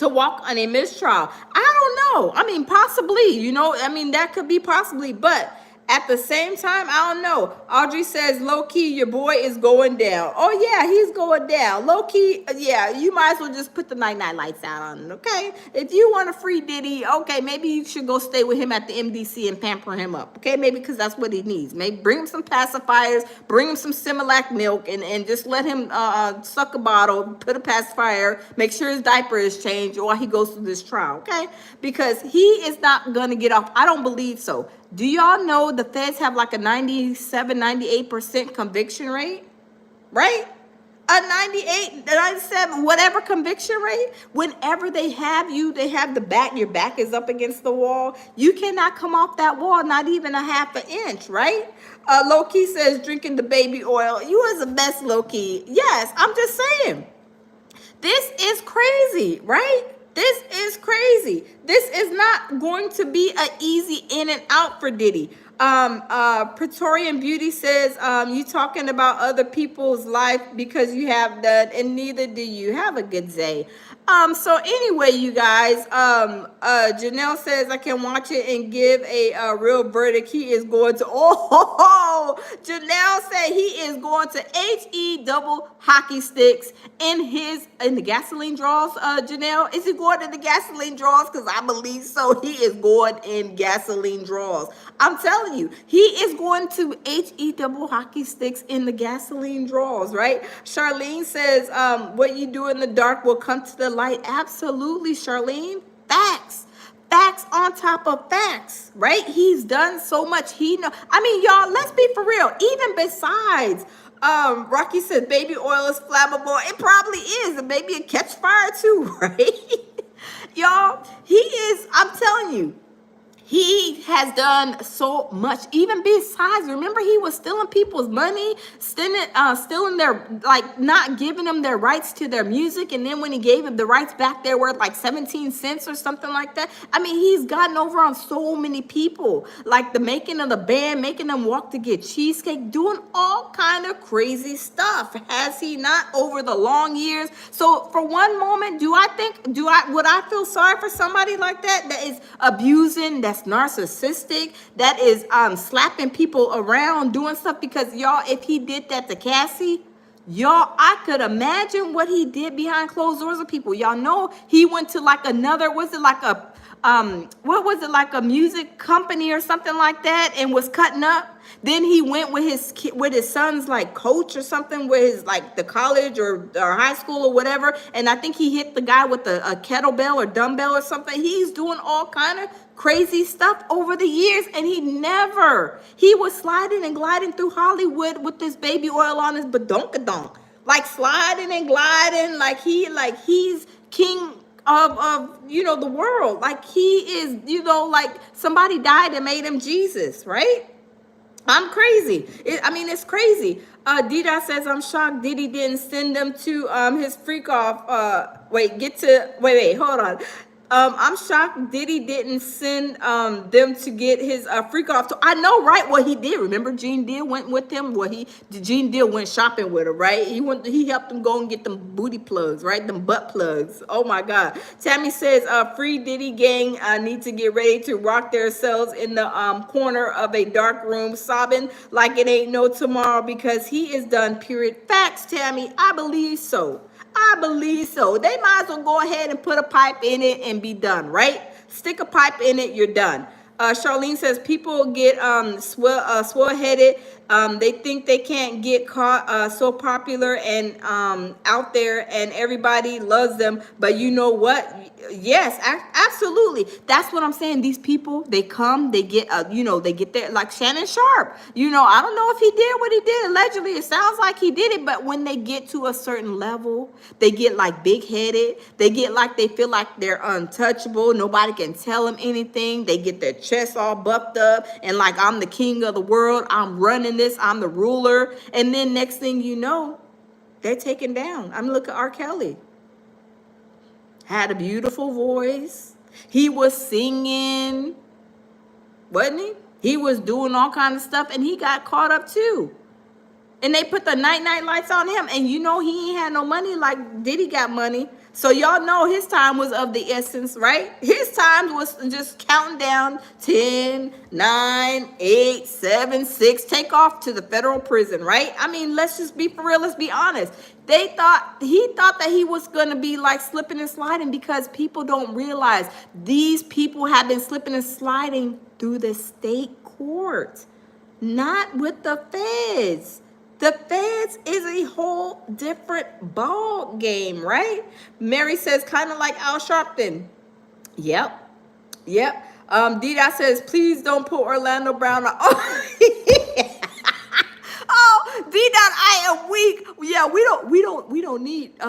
walk on a mistrial. I don't know. I mean, possibly, that could be possibly, but at the same time, I don't know. Audrey says, low key, your boy is going down. Oh, yeah, he's going down. Low key, yeah, you might as well just put the night-night lights out on it, okay? If you want a free Diddy, okay, maybe you should go stay with him at the MDC and pamper him up, okay? Maybe because that's what he needs. Maybe bring him some pacifiers, bring him some Similac milk, and just let him suck a bottle, put a pacifier, make sure his diaper is changed while he goes through this trial, okay? Because he is not going to get off. I don't believe so. Do y'all know the feds have like a 97, 98% conviction rate? Right? A 98, 97, whatever conviction rate. Whenever they have you, they have your back is up against the wall. You cannot come off that wall, not even a half an inch, right? Low-key says, drinking the baby oil. You is the best, Low-key. Yes, I'm just saying. This is crazy, right? This is crazy. This is not going to be an easy in and out for Diddy. Praetorian Beauty says, you talking about other people's life because you have that, and neither do you. Have a good day. So anyway, you guys, Janelle says, I can watch it and give a real verdict. He is going to, Janelle said he is going to HE double hockey sticks in the gasoline draws, Janelle. Is he going in the gasoline draws? Because I believe so. He is going in gasoline draws. I'm telling you, he is going to HE double hockey sticks in the gasoline draws, right? Charlene says, what you do in the dark will come to the light. Absolutely, Charlene. Facts. Facts on top of facts, right? He's done so much. I mean, y'all, let's be for real. Even besides, Rocky says baby oil is flammable. It probably is. And maybe it catch fire too, right? Y'all, I'm telling you, he has done so much. Even besides, remember he was stealing people's money, stealing their, like, not giving them their rights to their music. And then when he gave them the rights back, they were like 17 cents or something like that. I mean, he's gotten over on so many people, like the making of the band, making them walk to get cheesecake, doing all kind of crazy stuff. Has he not over the long years? So for one moment, would I feel sorry for somebody like that is abusing, that's narcissistic, that is slapping people around, doing stuff? Because y'all, if he did that to Cassie, y'all, I could imagine what he did behind closed doors with people. Y'all know he went to like another, like a music company or something like that, and was cutting up. Then he went with his son's like coach or something, with his like the college or high school or whatever. And I think he hit the guy with a kettlebell or dumbbell or something. He's doing all kind of crazy stuff over the years, and he was sliding and gliding through Hollywood with this baby oil on his badonkadonk, like sliding and gliding, like he's king of the world, like he is, like somebody died and made him Jesus, right? I'm crazy. It's crazy. Dida says, I'm shocked Diddy didn't send them to his freak off. Wait, hold on. I'm shocked Diddy didn't send them to get his freak off. So I know, right? What he did. Remember, Gene Deal went with him. Gene Deal went shopping with him, right? He helped him go and get them booty plugs, right? Them butt plugs. Oh my God. Tammy says, free Diddy gang need to get ready to rock themselves in the corner of a dark room, sobbing like it ain't no tomorrow because he is done. Period. Facts, Tammy. I believe so. I believe so. They might as well go ahead and put a pipe in it and be done, right? Stick a pipe in it, you're done. Charlene says people get swell headed. They think they can't get caught so popular and out there, and everybody loves them. But you know what? Yes, absolutely. That's what I'm saying. These people, they come, they get, they get there like Shannon Sharp. I don't know if he did what he did. Allegedly, it sounds like he did it, but when they get to a certain level, they get like big headed. They get like they feel like they're untouchable. Nobody can tell them anything. They get their chest all buffed up and like I'm the king of the world. I'm running this. I'm the ruler. And then next thing you know, they're taken down. I mean, look at R. Kelly. Had a beautiful voice. He was singing, wasn't he? He was doing all kinds of stuff, and he got caught up too. And they put the night lights on him, and he ain't had no money like Diddy got money. So y'all know his time was of the essence, right? His time was just counting down 10, 9, 8, 7, 6, take off to the federal prison, right? I mean, let's just be for real, let's be honest. He thought that he was going to be like slipping and sliding because people don't realize these people have been slipping and sliding through the state court, not with the feds. The feds is a whole different ball game, right? Mary says, kind of like Al Sharpton. Yep. D-Dot says, please don't put Orlando Brown on. Oh, D-Dot, I am weak. Yeah, we don't need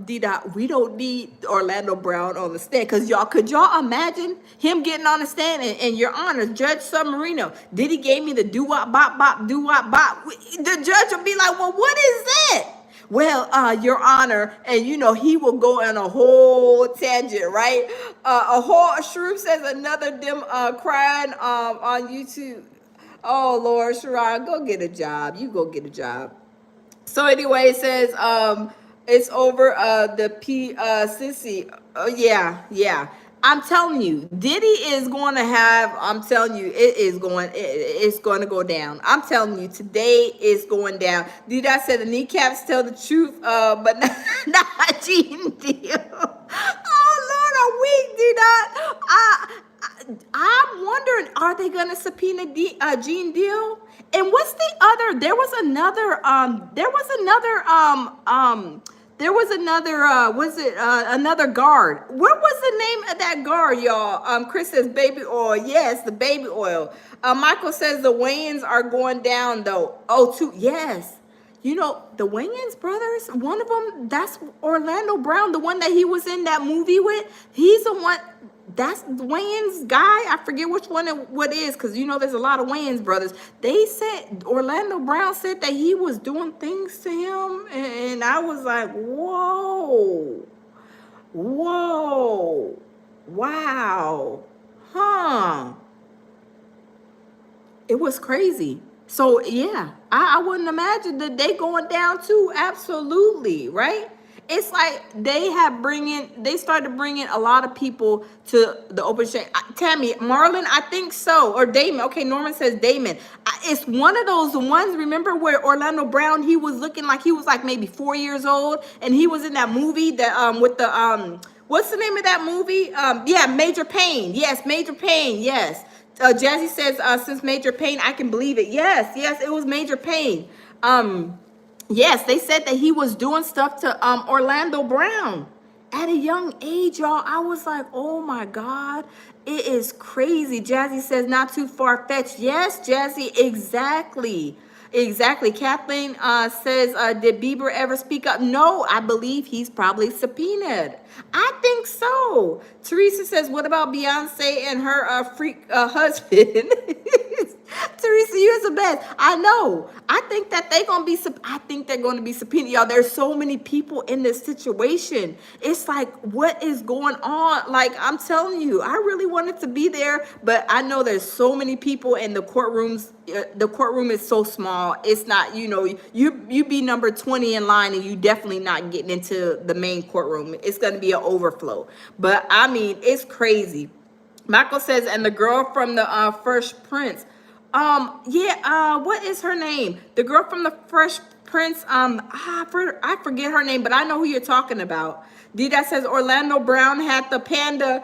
D-Dot. We don't need Orlando Brown on the stand. Cause could y'all imagine him getting on the stand and Your Honor, Judge Submarino, Diddy gave me the doo-wop bop bop doo-wop bop. The judge will be like, well, what is that? Well, Your Honor, and he will go on a whole tangent, right? Shrew says another them crying on YouTube. Oh Lord, Sharon, go get a job. You go get a job. So anyway, it says it's over the sissy. Oh yeah. I'm telling you, Diddy is going to have. I'm telling you, it's going to go down. I'm telling you, today is going down. Did I say the kneecaps tell the truth? But not Gene Deal. Oh Lord, I'm weak, Did I'm wondering, are they gonna subpoena Gene Deal? And what's the other? There was another. Another guard? What was the name of that guard, y'all? Chris says baby oil. Yes, the baby oil. Michael says the Wayans are going down though. Oh, yes. The Wayans brothers, one of them, that's Orlando Brown, the one that he was in that movie with. He's the one. That's Wayans guy. I forget which one what is, because there's a lot of Wayans brothers. They said Orlando Brown said that he was doing things to him, and I was like, whoa, wow, huh? It was crazy. So yeah, I wouldn't imagine that they going down too. Absolutely, right? It's like they started bringing a lot of people to the open shade. Tammy, Marlon, I think so, or Damon. Okay, Norman says Damon. It's one of those ones. Remember where Orlando Brown? He was looking like he was like maybe 4 years old, and he was in that movie that with the what's the name of that movie? Yeah, Major Payne. Yes, Major Payne. Yes. Jazzy says since Major Payne, I can believe it. Yes, it was Major Payne. Yes, they said that he was doing stuff to Orlando Brown at a young age, y'all. I was like, oh my God, it is crazy. Jazzy says not too far-fetched. Yes, Jazzy, exactly. Kathleen says, did Bieber ever speak up? No, I believe he's probably subpoenaed. I think so. Teresa says, what about Beyonce and her freak husband? Teresa, you're the best. I know. I think that I think they're going to be subpoenaed. Y'all, there's so many people in this situation. It's like, what is going on? Like, I'm telling you, I really wanted to be there, but I know there's so many people in the courtrooms. The courtroom is so small. It's not, you be number 20 in line and you definitely not getting into the main courtroom. It's going to be an overflow. But I mean, it's crazy. Michael says, and the girl from the Fresh Prince. What is her name? The girl from the Fresh Prince. I forget her name, but I know who you're talking about. Dida says Orlando Brown had the panda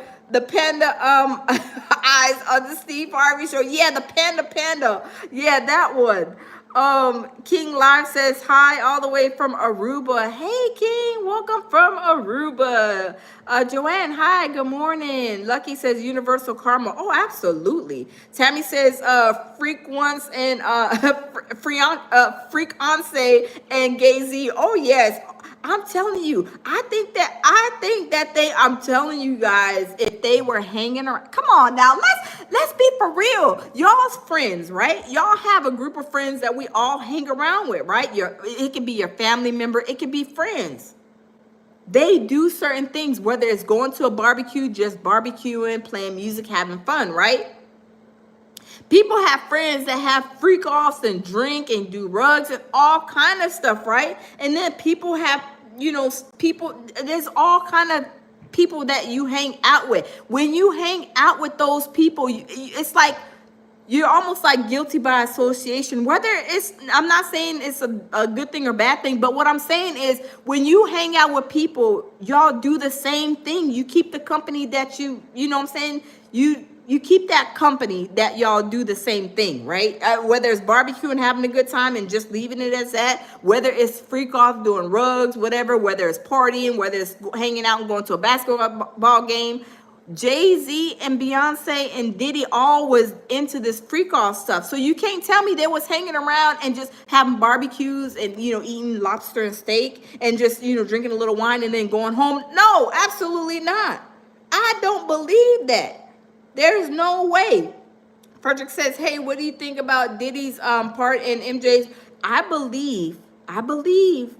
eyes on the Steve Harvey show. Yeah, the panda. Yeah, that one. King Live says hi all the way from Aruba. Hey King, welcome from Aruba. Joanne, hi, good morning. Lucky says Universal Karma. Oh, absolutely. Tammy says freak once and freak once and Gay Z. Oh yes. I'm telling you, I think that I'm telling you guys, if they were hanging around, come on now, let's be for real. Y'all's friends, right? Y'all have a group of friends that we all hang around with, right? It can be your family member, it can be friends. They do certain things, whether it's going to a barbecue, just barbecuing, playing music, having fun, right? People have friends that have freak offs and drink and do drugs and all kind of stuff, right? And then people have, there's all kind of people that you hang out with. When you hang out with those people, it's like you're almost like guilty by association. Whether I'm not saying it's a good thing or bad thing, but what I'm saying is when you hang out with people, y'all do the same thing. You keep the company that you know what I'm saying? You keep that company that y'all do the same thing, right? Whether it's barbecue and having a good time and just leaving it as that, whether it's freak off doing rugs, whatever, whether it's partying, whether it's hanging out and going to a basketball game. Jay-Z and Beyonce and Diddy all was into this freak off stuff. So you can't tell me they was hanging around and just having barbecues and, eating lobster and steak and just, drinking a little wine and then going home. No, absolutely not. I don't believe that. There's no way. Frederick says, hey, what do you think about Diddy's part in MJ's? I believe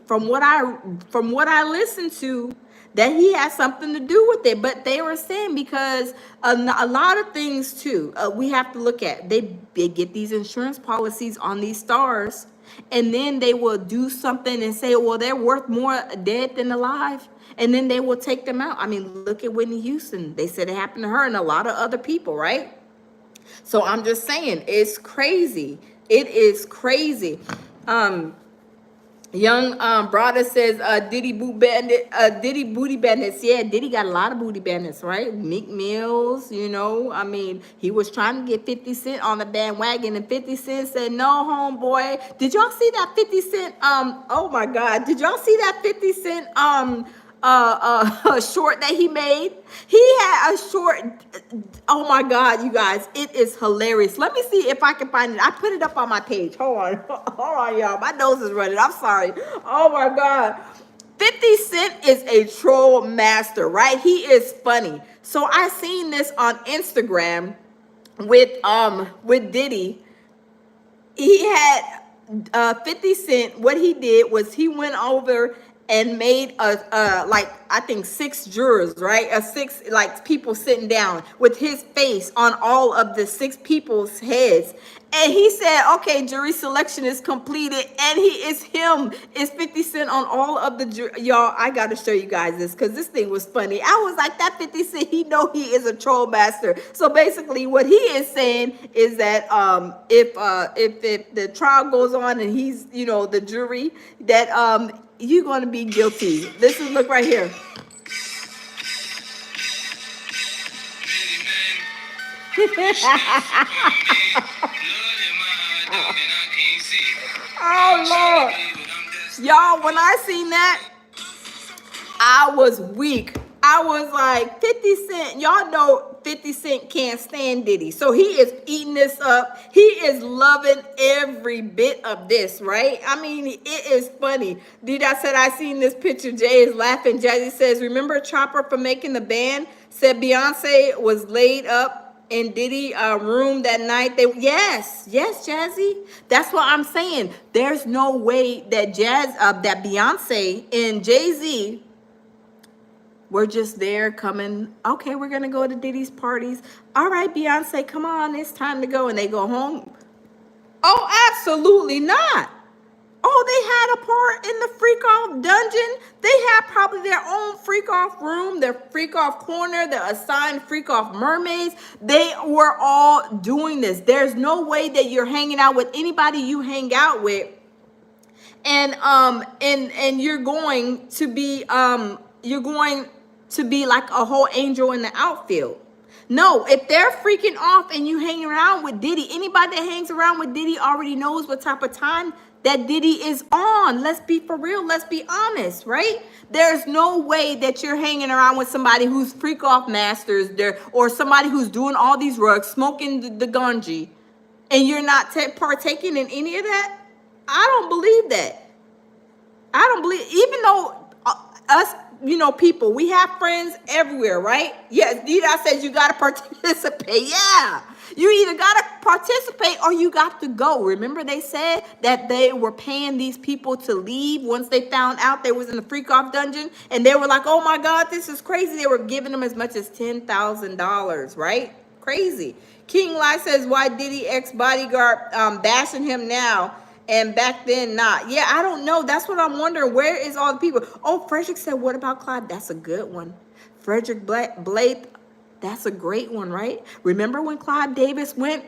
from what I listened to that he has something to do with it. But they were saying because a lot of things too, we have to look at. They get these insurance policies on these stars, and then they will do something and say, well, they're worth more dead than alive. And then they will take them out. I mean, look at Whitney Houston. They said it happened to her and a lot of other people, right? So I'm just saying, it's crazy. It is crazy. Young Brada says Diddy booty bandits. Yeah, Diddy got a lot of booty bandits, right? Meek Mills, I mean, he was trying to get 50 Cent on the bandwagon, and 50 Cent said, no, homeboy. Did y'all see that 50 Cent? Oh my God, did y'all see that 50 Cent short that he made? He had a short. Oh my God, you guys, it is hilarious. Let me see if I can find it. I put it up on my page. Hold on, y'all. My nose is running. I'm sorry. Oh my God. 50 Cent is a troll master, right? He is funny. So I seen this on Instagram with Diddy. He had 50 Cent. What he did was he went over and made I think 6 jurors, right? 6 people sitting down with his face on all of the 6 people's heads. And he said, okay, jury selection is completed. And it's 50 Cent on all of the y'all, I got to show you guys this because this thing was funny. I was like, that 50 Cent, he know he is a troll master. So basically what he is saying is that if the trial goes on and he's, the jury, that you're going to be guilty. This is, look right here. Oh, Lord. Y'all, when I seen that, I was weak. I was like, 50 Cent, y'all know 50 Cent can't stand Diddy. So he is eating this up. He is loving every bit of this, right? I mean, it is funny. Dida said, I seen this picture. Jay is laughing. Jazzy says, remember Chopper from making the band? Said Beyonce was laid up in Diddy room that night. They yes, Jazzy. That's what I'm saying. There's no way that that Beyonce and Jay-Z were just there coming. Okay, we're gonna go to Diddy's parties. All right, Beyonce, come on, it's time to go, and they go home. Oh, absolutely not. Oh, they had a part in the freak off dungeon. They had probably their own freak off room, their freak off corner, their assigned freak off mermaids. They were all doing this. There's no way that you're hanging out with anybody you hang out with, and you're going to be like a whole angel in the outfield. No, if they're freaking off and you hang around with Diddy, anybody that hangs around with Diddy already knows what type of time that Diddy is on. Let's be for real. Let's be honest, right? There's no way that you're hanging around with somebody who's freak off masters there, or somebody who's doing all these drugs, smoking the ganji, and you're not partaking in any of that. I don't believe that. I don't believe, even though us, people, we have friends everywhere, right? Yes, Diddy says you got to participate. Yeah. You either got to participate or you got to go. Remember they said that they were paying these people to leave once they found out they was in the freak off dungeon, and they were like, oh my God, this is crazy. They were giving them as much as $10,000, right? Crazy. King Lai says, why Diddy ex-bodyguard bashing him now and back then not? Yeah, I don't know. That's what I'm wondering. Where is all the people? Oh, Frederick said, what about Clyde? That's a good one. Frederick Blake, that's a great one, right? Remember when Clive Davis went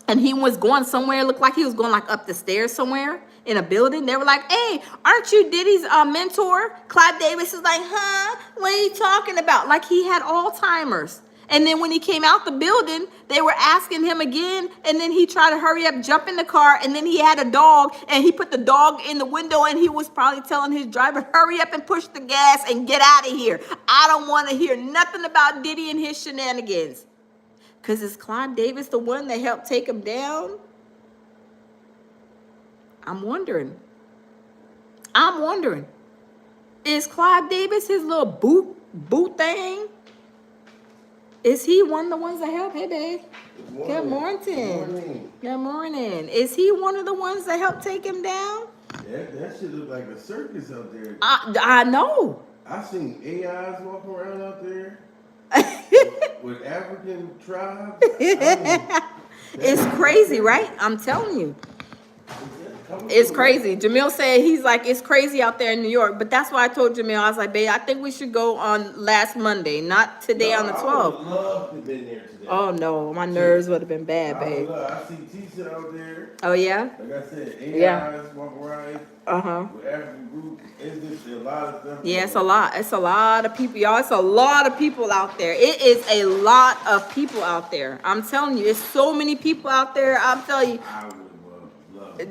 and he was going somewhere, looked like he was going like up the stairs somewhere in a building? They were like, hey, aren't you Diddy's mentor? Clive Davis is like, huh? What are you talking about? Like he had Alzheimer's. And then when he came out the building, they were asking him again. And then he tried to hurry up, jump in the car. And then he had a dog, and he put the dog in the window. And he was probably telling his driver, hurry up and push the gas and get out of here. I don't want to hear nothing about Diddy and his shenanigans. Because is Clive Davis the one that helped take him down? I'm wondering. Is Clive Davis his little boot thing? Is he one of the ones that helped? Hey, babe. Good morning. Good morning. Is he one of the ones that helped take him down? That shit look like a circus out there. I know. I seen AIs walking around out there with African tribes. It's crazy, right? I'm telling you. It's crazy. Jamil said he's like, it's crazy out there in New York. But that's why I told Jamil, I was like, babe, I think we should go on last Monday, not today on the 12th. I would love to have been there today. Oh, no. My nerves would have been bad, babe. I see Tisha out there. Oh, yeah? Like I said, AIs walking around. Uh-huh. With African group. It's just a lot of stuff. Yeah, it's a lot. It's a lot of people, y'all. It's a lot of people out there. It is a lot of people out there. I'm telling you, it's so many people out there. I'm telling you. I would love.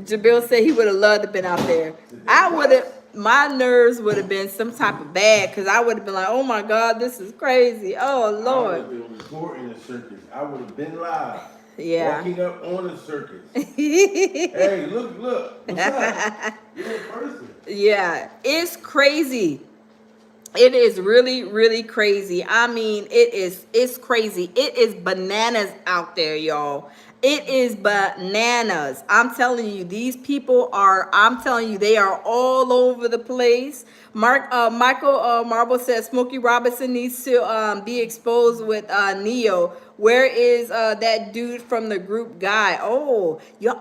Jabil said he would have loved to have been out there. I would have, my nerves would have been some type of bad, because I would have been like, oh my God, this is crazy. Oh, Lord. I would have been recording the circus. I would have been live. Yeah. Walking up on the circus. Hey, look. What's up? You're in person. Yeah, it's crazy. It is really, really crazy. I mean, it's crazy. It is bananas out there, y'all. It is bananas. I'm telling you, these people are, they are all over the place. Michael Marble says Smokey Robinson needs to be exposed with Neo. Where is that dude from the group guy? Oh, y'all,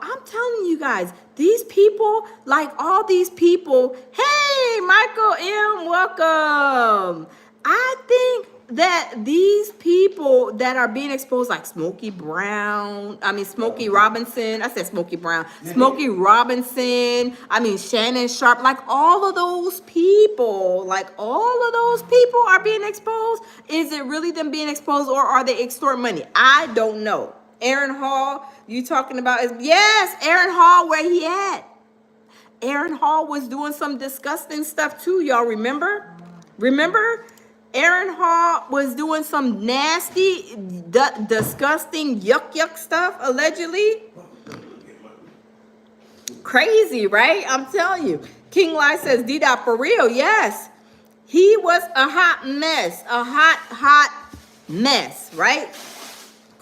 I'm telling you guys, these people, like all these people, hey, Michael M., welcome. I think that these people that are being exposed, like Smokey Robinson, Shannon Sharp, like all of those people are being exposed. Is it really them being exposed, or are they extorting money? I don't know. Aaron Hall, you talking about yes, Aaron Hall, where he at? Aaron Hall was doing some disgusting stuff too, y'all remember? Aaron Hall was doing some nasty, disgusting, yuck stuff, allegedly. Crazy, right? I'm telling you. King Lai says, D-Dot, for real, yes. He was a hot mess, right?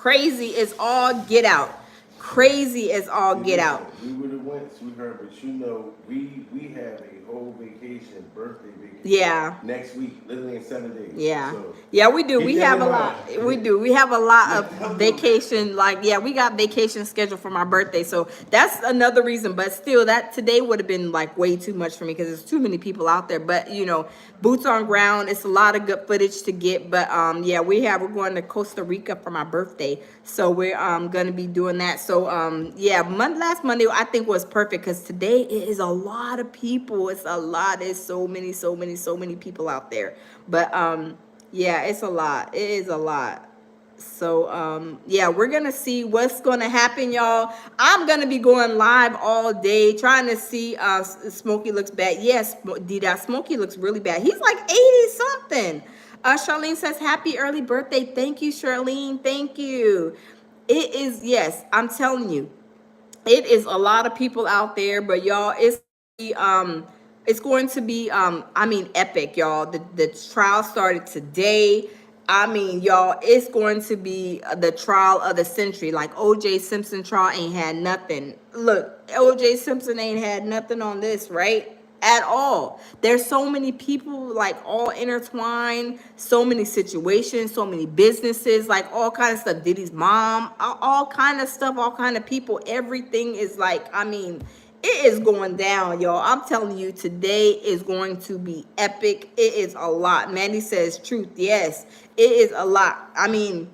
Crazy is all get out. Crazy is all See, get listen, out. we would have went, sweetheart, but you know, we have a whole vacation, birthday vacation Yeah. next week, literally in 7 days. Yeah. So Yeah, we do. keep We that have in a lot. We mind. do. We have a lot Let of them know that. vacation. Like, yeah, we got vacation scheduled for my birthday. So that's another reason. But still, that today would have been like way too much for me because there's too many people out there. But you know, boots on ground. It's a lot of good footage to get. But yeah, we're going to Costa Rica for my birthday. So we're gonna be doing that. So yeah, last Monday I think was perfect because today it is a lot of people. It's a lot. There's so many, so many, so many people out there. But yeah, it's a lot. It is a lot. So yeah, we're gonna see what's gonna happen, y'all. I'm gonna be going live all day trying to see Smokey looks bad. Yes, Dida, Smokey looks really bad. He's like 80 something. Charlene says happy early birthday. Thank you, Charlene. Thank you. It is, yes, I'm telling you, it is a lot of people out there, but y'all, it's going to be I mean epic, y'all. The trial started today. I mean, y'all, it's going to be the trial of the century. Like OJ Simpson trial ain't had nothing. Look, OJ Simpson ain't had nothing on this, right? At all. There's so many people like all intertwined, so many situations, so many businesses, like all kind of stuff. Diddy's mom, all kind of stuff, all kind of people. Everything is like, I mean, it is going down, y'all. I'm telling you, today is going to be epic. It is a lot. Mandy says truth. Yes, it is a lot. I mean,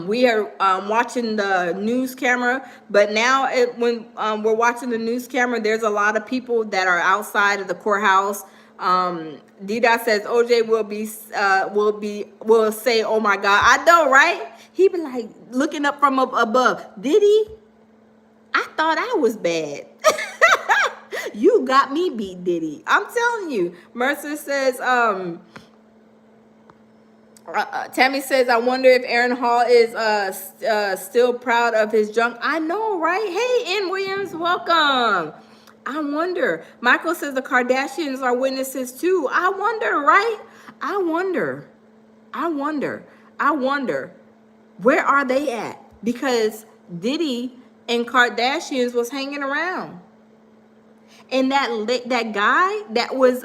we are watching the news camera, but now when we're watching the news camera, there's a lot of people that are outside of the courthouse. D-Dot says OJ will say, "Oh my God, I know, right?" He be like looking up from up above. Diddy, I thought I was bad. You got me beat, Diddy. I'm telling you. Mercer says, Tammy says, I wonder if Aaron Hall is still proud of his junk. I know, right? Hey, N. Williams, welcome. I wonder. Michael says the Kardashians are witnesses too. I wonder, right? I wonder. I wonder. I wonder. Where are they at? Because Diddy and Kardashians was hanging around. And that guy that was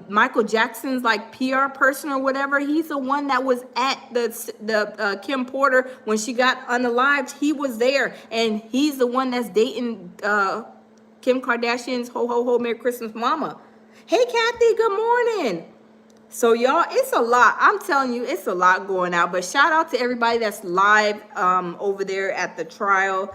Michael Jackson's like PR person or whatever, he's the one that was at the Kim Porter when she got unalived. He was there, and he's the one that's dating Kim Kardashian's ho ho ho Merry Christmas mama. Hey Kathy, good morning. So y'all, it's a lot. I'm telling you, it's a lot going out. But shout out to everybody that's live over there at the trial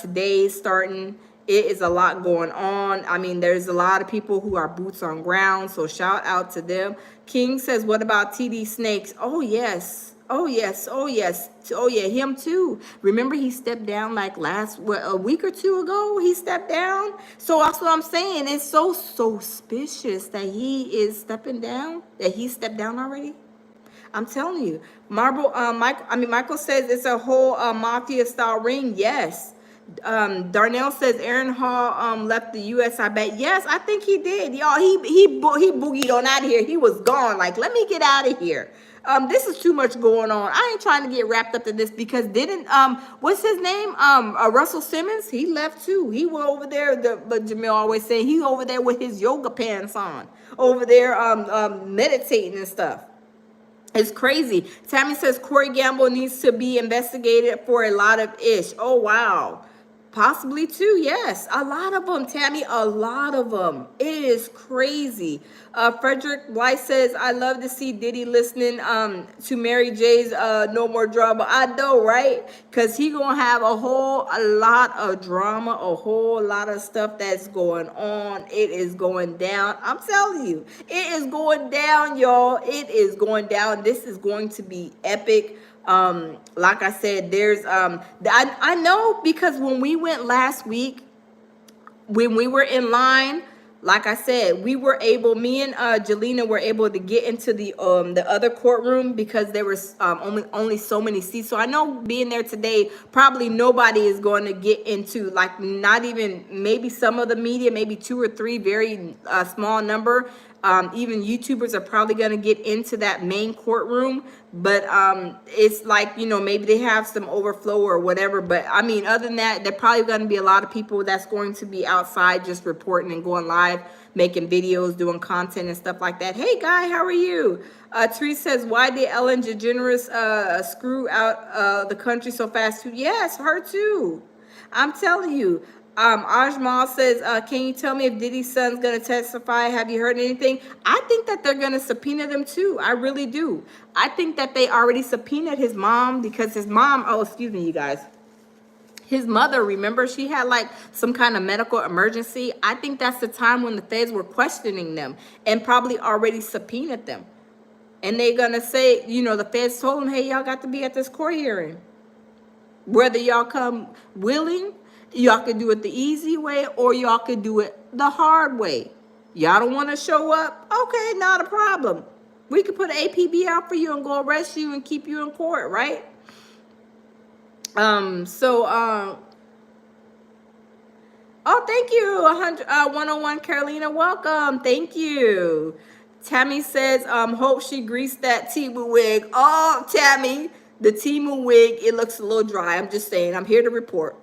today starting. It is a lot going on. I mean, there's a lot of people who are boots on ground. So shout out to them. King says, what about TD Snakes? Oh, yes. Oh, yes. Oh, yes. Oh, yeah. Him too. Remember he stepped down like a week or two ago? He stepped down. So that's what I'm saying. It's so suspicious that he is stepping down, that he stepped down already. I'm telling you. Michael says it's a whole mafia style ring. Yes. Darnell says Aaron Hall left the U.S. I bet. Yes, I think he did. Y'all, he boogied on out of here. He was gone. Like, let me get out of here. This is too much going on. I ain't trying to get wrapped up in this because didn't what's his name? Russell Simmons. He left too. He went over there. But Jamil always saying he over there with his yoga pants on, over there meditating and stuff. It's crazy. Tammy says Corey Gamble needs to be investigated for a lot of ish. Oh, wow. Possibly too, yes. A lot of them, Tammy, a lot of them. It is crazy. Frederick Blythe says, I love to see Diddy listening to Mary J's No More Drama. I know, right? Because he going to have a lot of drama, a whole lot of stuff that's going on. It is going down. I'm telling you, it is going down, y'all. It is going down. This is going to be epic. Like I said, there's I know because when we went last week, when we were in line, like I said, we were able, me and Jelena were able to get into the other courtroom because there was only so many seats. So I know being there today, probably nobody is going to get into, like, not even maybe some of the media, maybe 2 or 3, very small number. Even YouTubers are probably going to get into that main courtroom, but it's like, you know, maybe they have some overflow or whatever. But I mean, other than that, there probably going to be a lot of people that's going to be outside just reporting and going live, making videos, doing content and stuff like that. Hey, Guy, how are you? Therese says, why did Ellen DeGeneres screw out the country so fast? Too? Yes, her too. I'm telling you. Ajmal says, can you tell me if Diddy's son's going to testify? Have you heard anything? I think that they're going to subpoena them too. I really do. I think that they already subpoenaed his mom because his mom, oh, excuse me, you guys. His mother, remember, she had like some kind of medical emergency. I think that's the time when the feds were questioning them and probably already subpoenaed them. And they're going to say, you know, the feds told them, hey, y'all got to be at this court hearing. Whether y'all come willing, y'all could do it the easy way or y'all could do it the hard way. Y'all don't want to show up? Okay, not a problem. We could put an APB out for you and go arrest you and keep you in court, right? Oh, thank you, 101 Carolina, welcome, thank you. Tammy says, hope she greased that Timu wig. Oh, Tammy, the Timu wig, it looks a little dry. I'm just saying, I'm here to report.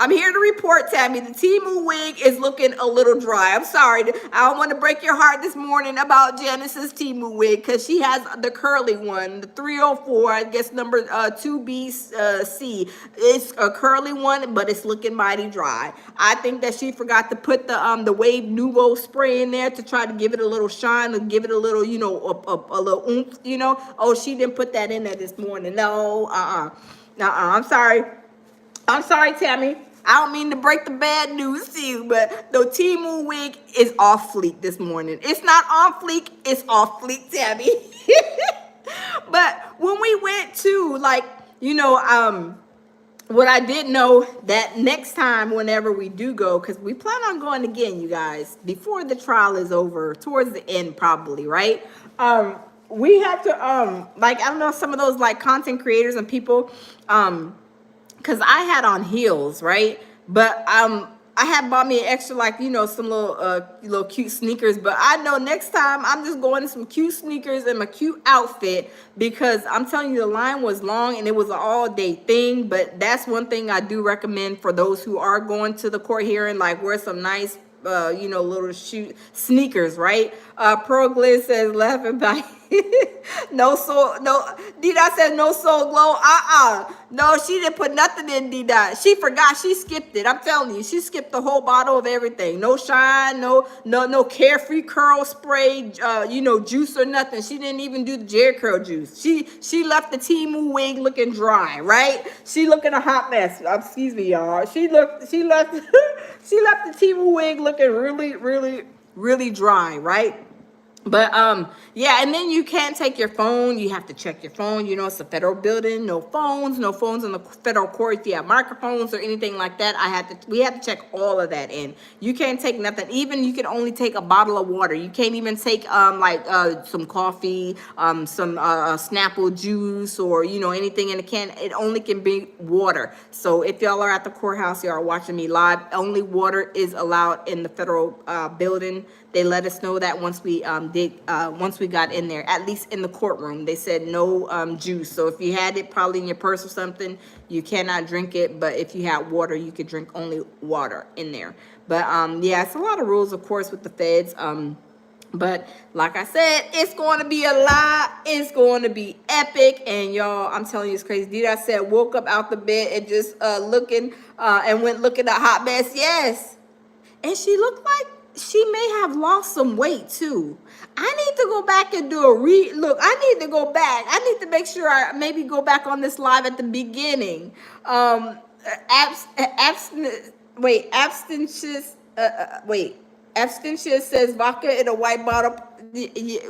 I'm here to report, Tammy. The Timu wig is looking a little dry. I'm sorry. I don't want to break your heart this morning about Janice's Timu wig because she has the curly one, the 304, I guess number 2BC. It's a curly one, but it's looking mighty dry. I think that she forgot to put the Wave Nouveau spray in there to try to give it a little shine, to give it a little, you know, a little oomph, you know. Oh, she didn't put that in there this morning. No, I'm sorry. I'm sorry, Tammy. I don't mean to break the bad news to you, but the Timu wig is off fleek this morning. It's not on fleek, it's off fleek, Tammy. But when we went to, like, you know, what I did know that next time, whenever we do go, because we plan on going again, you guys, before the trial is over, towards the end probably, right? We have to, like, I don't know, some of those, like, content creators and people, because I had on heels, right? But I had bought me an extra, like, you know, some little cute sneakers. But I know next time I'm just going to some cute sneakers and my cute outfit because I'm telling you the line was long and it was an all-day thing. But that's one thing I do recommend for those who are going to the court hearing, like wear some nice you know, little sneakers, right? Pearl Gliss says, laughing by no soul, no, D-Dot says no soul glow. No, she didn't put nothing in D-Dot. She forgot, she skipped it. I'm telling you, she skipped the whole bottle of everything. No shine, no carefree curl spray, you know, juice or nothing. She didn't even do the Jerry curl juice. She left the Timu wig looking dry, right? She looking a hot mess. Excuse me, y'all. She left she left the Timu wig looking really dry, right? But yeah, and then you can't take your phone. You have to check your phone. You know, it's a federal building. No phones in the federal court. If you have microphones or anything like that, we had to check all of that in. You can't take nothing. Even you can only take a bottle of water. You can't even take some coffee, some Snapple juice, or you know, anything in a can. It only can be water. So if y'all are at the courthouse, y'all are watching me live, only water is allowed in the federal building. They let us know that once we once we got in there, at least in the courtroom. They said no juice. So if you had it probably in your purse or something, you cannot drink it. But if you had water, you could drink only water in there. But yeah, it's a lot of rules, of course, with the feds. But like I said, it's going to be a lot. It's going to be epic. And y'all, I'm telling you, it's crazy. Did I said woke up out the bed and just looking and went looking at hot mess. Yes. And she looked like she may have lost some weight too. I need to go back and do a look. I need to go back. I need to make sure I maybe go back on this live at the beginning. Abstentious says vodka in a white bottle.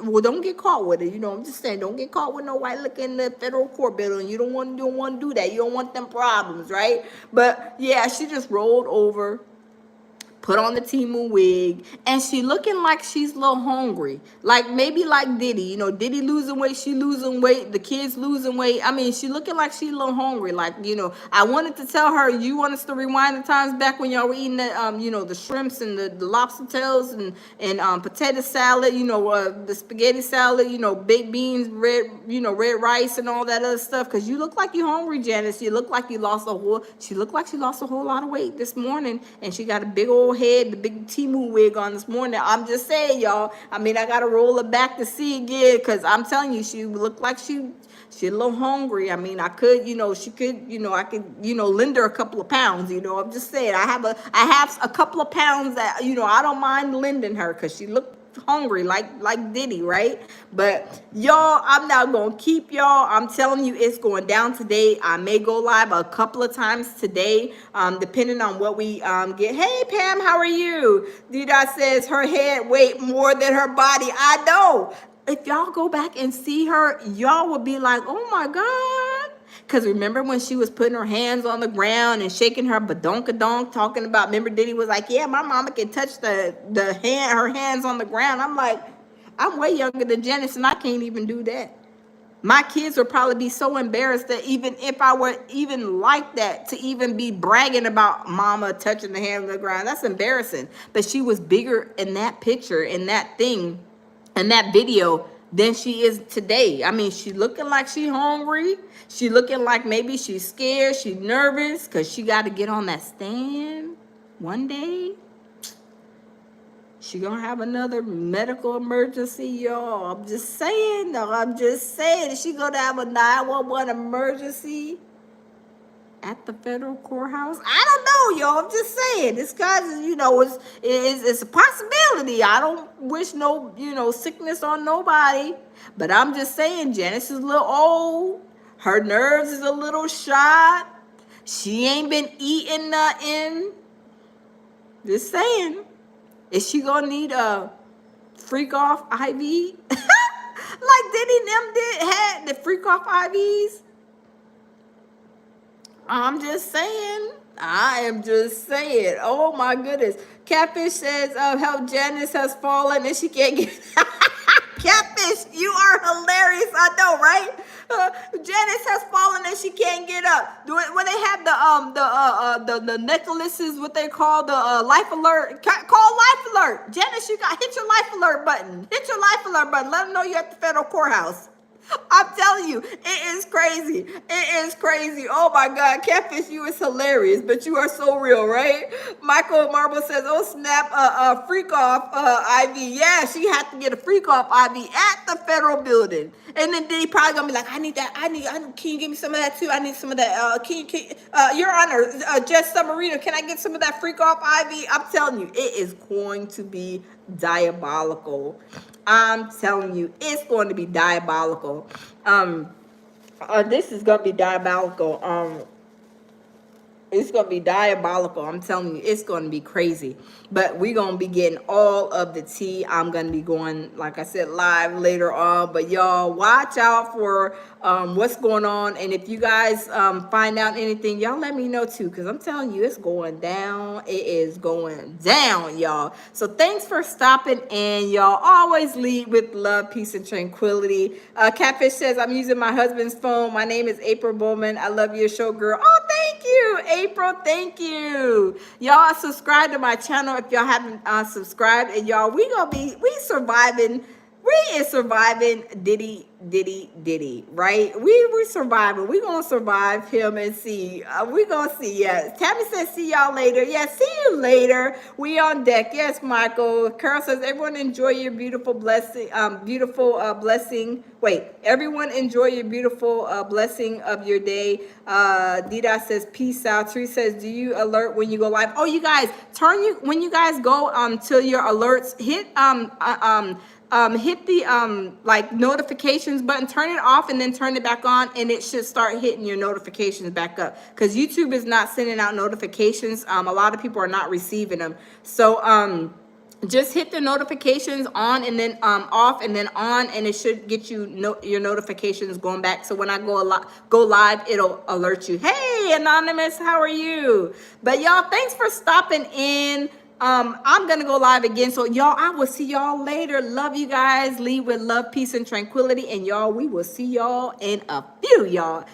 Well, don't get caught with it. You know, I'm just saying, don't get caught with no white liquor in the federal court building. You don't want to do that. You don't want them problems, right? But yeah, she just rolled over, put on the Timu wig, and she looking like she's a little hungry. Like maybe like Diddy. You know, Diddy losing weight, she losing weight, the kids losing weight. I mean, she looking like she a little hungry. Like, you know, I wanted to tell her, you want us to rewind the times back when y'all were eating the, you know, the shrimps and the lobster tails and potato salad, you know, the spaghetti salad, you know, baked beans, red rice and all that other stuff. Because you look like you hungry, Janice. You look like you lost a whole, she looked like she lost a whole lot of weight this morning. And she got a big old head, the big Timu wig on this morning. I'm just saying, y'all. I mean, I got to roll it back to see again. Because I'm telling you, she looked like she a little hungry. I mean, I could, you know, she could, you know, I could, you know, lend her a couple of pounds, you know. I'm just saying, I have a couple of pounds that, you know, I don't mind lending her because she looked hungry like Diddy, right? But y'all, I'm not gonna keep y'all. I'm telling you, it's going down today. I may go live a couple of times today, depending on what we get. Hey Pam, how are you? Dida says her head weight more than her body. I know. If y'all go back and see her, y'all will be like, oh my God. Because remember when she was putting her hands on the ground and shaking her badonkadonk, talking about, remember Diddy was like, yeah, my mama can touch her hands on the ground. I'm like, I'm way younger than Janice and I can't even do that. My kids would probably be so embarrassed that even if I were even like that, to even be bragging about mama touching the hand on the ground, that's embarrassing. But she was bigger in that picture, in that thing, in that video than she is today. I mean, she looking like she hungry. She looking like maybe she's scared. She nervous because she got to get on that stand one day. She gonna have another medical emergency, y'all. I'm just saying, though. I'm just saying. Is she gonna have a 911 emergency at the federal courthouse? I don't know, y'all. I'm just saying. This guy's, you know, it's a possibility. I don't wish no, you know, sickness on nobody. But I'm just saying, Janice is a little old. Her nerves is a little shot. She ain't been eating nothing. Just saying. Is she gonna need a freak off IV? Like Diddy and them had the freak off IVs? I'm just saying. I am just saying. Oh my goodness. Catfish says, how Janice has fallen and she can't get Catfish, you are hilarious. I know, right? Janice has fallen and she can't get up. When they have the necklaces, what they call the life alert, call life alert. Janice, hit your life alert button. Hit your life alert button. Let them know you're at the federal courthouse. I'm telling you, it is crazy. It is crazy. Oh my God, Catfish, you is hilarious, but you are so real, right? Michael Marble says, "Oh snap, freak off IV." Yeah, she had to get a freak off IV at the federal building, and then he probably gonna be like, "I need that. I need. Can you give me some of that too? I need some of that. Your Honor, Judge Submarino, can I get some of that freak off IV?" I'm telling you, it is going to be diabolical. I'm telling you, it's going to be diabolical. This is going to be diabolical. It's going to be diabolical. I'm telling you, it's going to be crazy. But we're going to be getting all of the tea. I'm going to be going, like I said, live later on. But y'all, watch out for what's going on. And if you guys find out anything, y'all let me know too. Because I'm telling you, it's going down. It is going down, y'all. So thanks for stopping in, y'all. Always lead with love, peace, and tranquility. Catfish says, I'm using my husband's phone. My name is April Bowman. I love your show, girl. Oh, thank you, April. Thank you. Y'all subscribe to my channel if y'all haven't subscribed. And y'all, we surviving. We is surviving Diddy, right? We're surviving. We're going to survive him and see. We're going to see, yes. Tammy says, see y'all later. Yeah, see you later. We on deck. Yes, Michael. Carol says, everyone enjoy your beautiful blessing. Blessing. Wait, everyone enjoy your beautiful blessing of your day. Dida says, peace out. Tree says, do you alert when you go live? Oh, you guys, when you guys go to your alerts, hit hit the like notifications button, turn it off and then turn it back on, and it should start hitting your notifications back up, because YouTube is not sending out notifications. A lot of people are not receiving them. So just hit the notifications on and then off and then on, and it should get you your notifications going back. So when I go live, it'll alert you. Hey, Anonymous, how are you? But y'all, thanks for stopping in. I'm gonna go live again. So y'all, I will see y'all later. Love you guys. Leave with love, peace, and tranquility. And y'all, we will see y'all in a few, y'all.